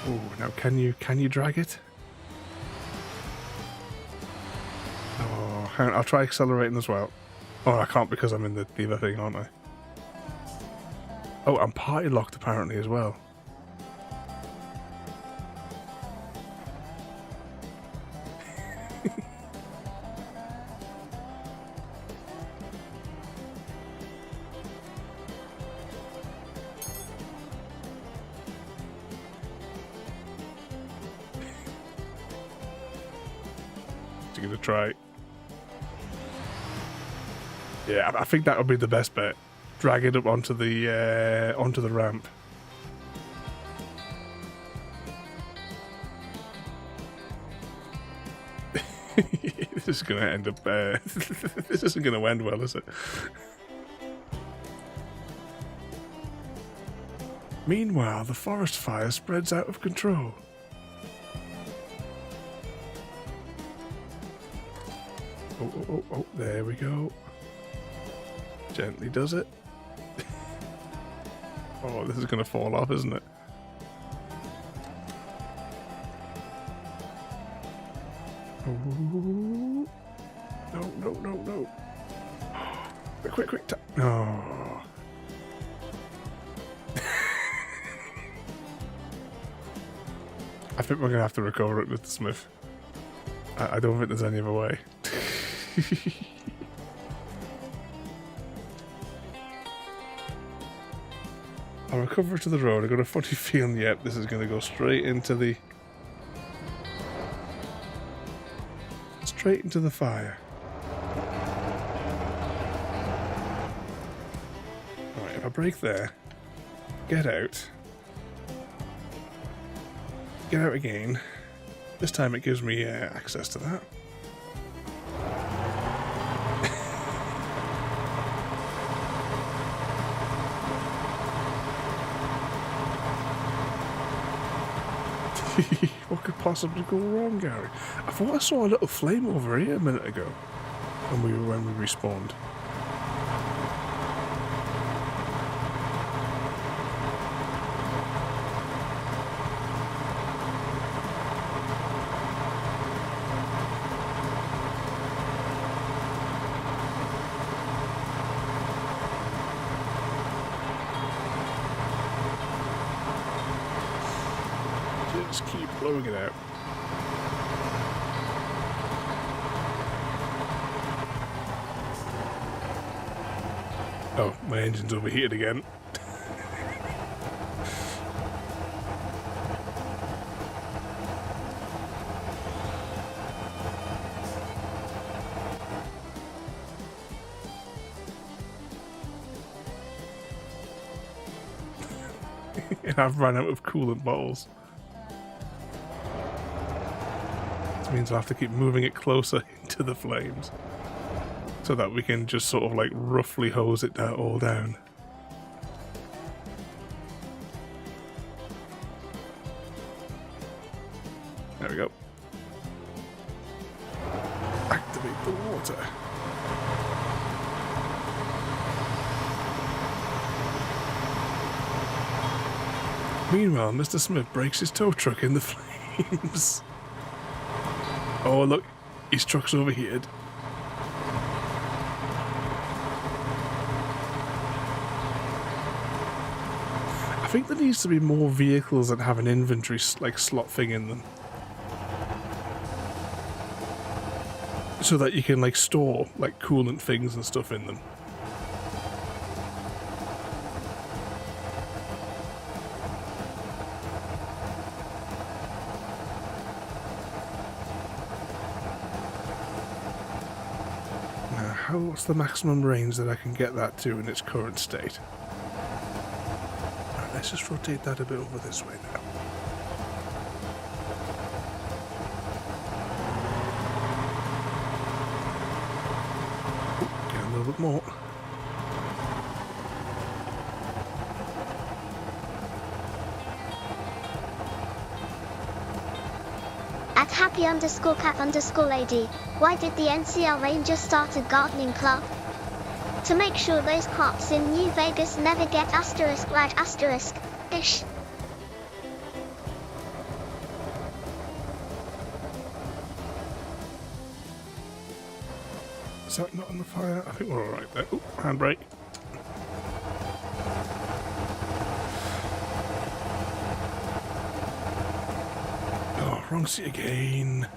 Oh, now can you drag it? Oh, hang on, I'll try accelerating as well. Oh, I can't because I'm in the other thing, aren't I? Oh, I'm party locked apparently as well. You're gonna try. Yeah, I think that would be the best bet. Drag it up onto the ramp. This is gonna end up. This isn't gonna end well, is it? Meanwhile, the forest fire spreads out of control. Oh, there we go. Gently does it. Oh, this is going to fall off, isn't it? Oh. No. Quick. Oh. I think we're going to have to recover it with the smith. I don't think there's any other way. I'll recover to the road. I've got a funny feeling, yep, this is going to go straight into the fire. Alright, if I break there, get out again. This time it gives me access to that. What could possibly go wrong, Gary? I thought I saw a little flame over here a minute ago when we respawned. Just keep blowing it out. Oh, my engine's overheated again. And I've run out of coolant bottles. Means I'll have to keep moving it closer into the flames so that we can just sort of like roughly hose it all down. There we go. Activate the water. Meanwhile, Mr. Smith breaks his tow truck in the flames. Oh, look, his truck's overheated. I think there needs to be more vehicles that have an inventory like slot thing in them, so that you can like store like coolant things and stuff in them. What's the maximum range that I can get that to in its current state? Right, let's just rotate that a bit over this way now. Ooh, get a little bit more. At happy_cat_lady, why did the NCL Rangers start a gardening club? To make sure those crops in New Vegas never get *ish. Is that not on the fire? I think we're alright there. Ooh, handbrake. Oh, wrong seat again.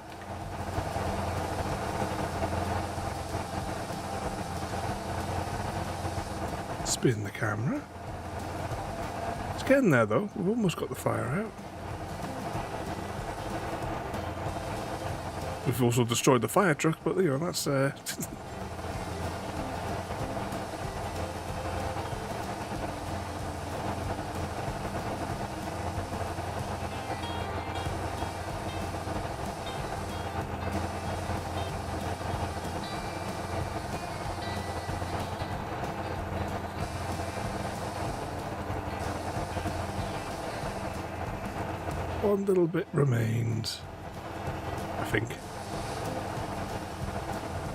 Spin the camera. It's getting there though. We've almost got the fire out. We've also destroyed the fire truck, but you know, that's... One little bit remains, I think.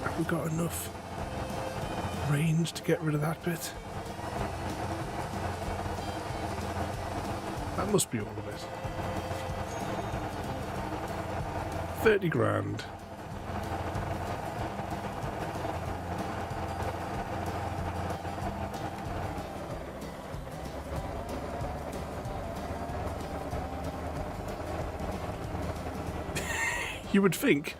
Have we got enough range to get rid of that bit? That must be all of it. 30 grand. You would think.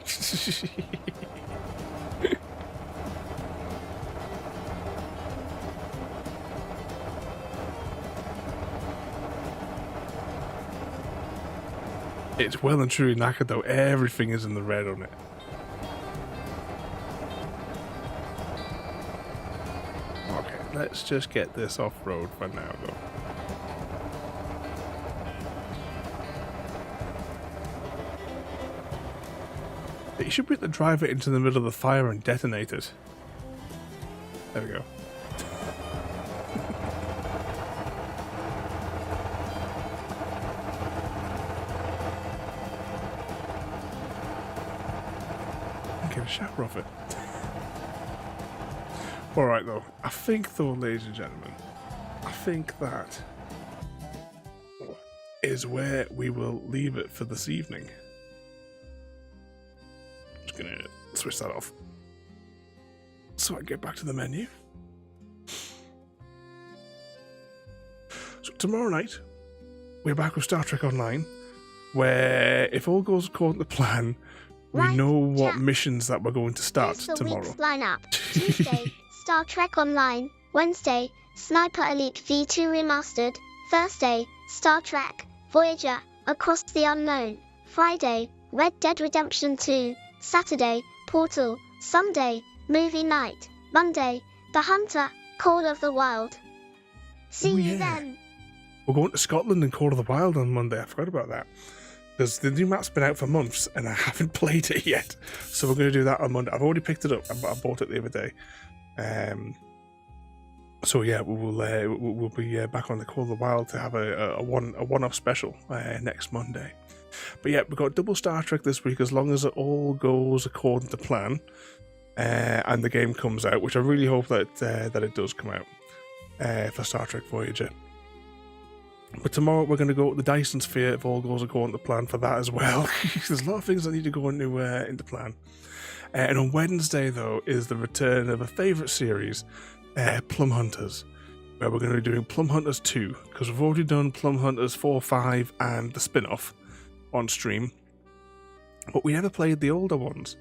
It's well and truly knackered though. Everything is in the red on it. Okay, let's just get this off-road for now though. You should be able to drive it into the middle of the fire and detonate it. There we go. Get a shower off it. Alright though, I think though, ladies and gentlemen, I think that is where we will leave it for this evening. Gonna switch that off so I can get back to the menu. So tomorrow night we're back with Star Trek Online, where if all goes according to plan, we know what missions that we're going to start tomorrow. Week's lineup. Tuesday, Star Trek Online. Wednesday, Sniper Elite V2 Remastered. Thursday, Star Trek Voyager Across the Unknown. Friday, Red Dead Redemption 2. Saturday, Portal. Sunday, Movie Night. Monday, The Hunter, Call of the Wild. See you then. We're going to Scotland and Call of the Wild on Monday. I forgot about that. Because the new map's been out for months and I haven't played it yet. So we're going to do that on Monday. I've already picked it up. I bought it the other day. So yeah, we'll be back on the Call of the Wild to have a one-off special next Monday. But yeah, we've got double Star Trek this week as long as it all goes according to plan and the game comes out, which I really hope that it does come out for Star Trek Voyager. But tomorrow we're going to go to the Dyson Sphere if all goes according to plan for that as well. There's a lot of things that need to go into plan. And on Wednesday though is the return of a favourite series, Plum Hunters, where we're going to be doing Plum Hunters 2 because we've already done Plum Hunters 4, 5 and the spin-off on stream, but we never played the older ones.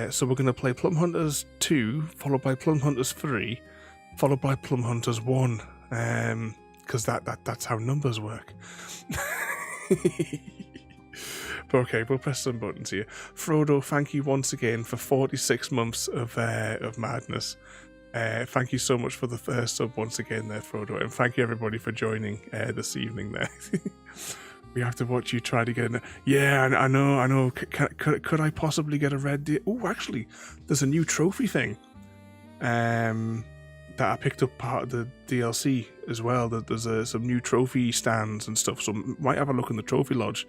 So we're going to play Plum Hunters 2, followed by Plum Hunters 3, followed by Plum Hunters 1, because that's how numbers work. But okay, we'll press some buttons here. Frodo, thank you once again for 46 months of madness. Thank you so much for the first sub once again there, Frodo, and thank you everybody for joining this evening there. We have to watch you try to get in. Yeah, I know. Could I possibly get a red deer? Oh, actually, there's a new trophy thing that I picked up part of the DLC as well. That there's some new trophy stands and stuff. So might have a look in the trophy lodge.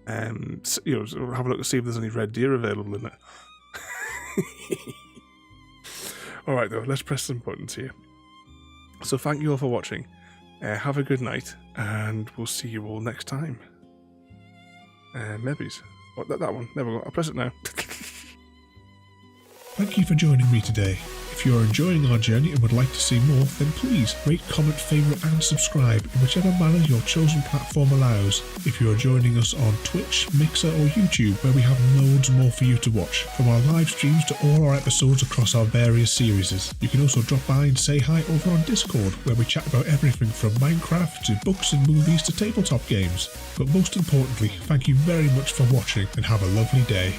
Have a look to see if there's any red deer available in it. All right, though, let's press some buttons here. So thank you all for watching. Have a good night, and we'll see you all next time. Maybe. What, that one? There we go. I'll press it now. Thank you for joining me today. If you are enjoying our journey and would like to see more, then please rate, comment, favourite and subscribe in whichever manner your chosen platform allows. If you are joining us on Twitch, Mixer or YouTube, where we have loads more for you to watch, from our live streams to all our episodes across our various series. You can also drop by and say hi over on Discord, where we chat about everything from Minecraft to books and movies to tabletop games. But most importantly, thank you very much for watching and have a lovely day.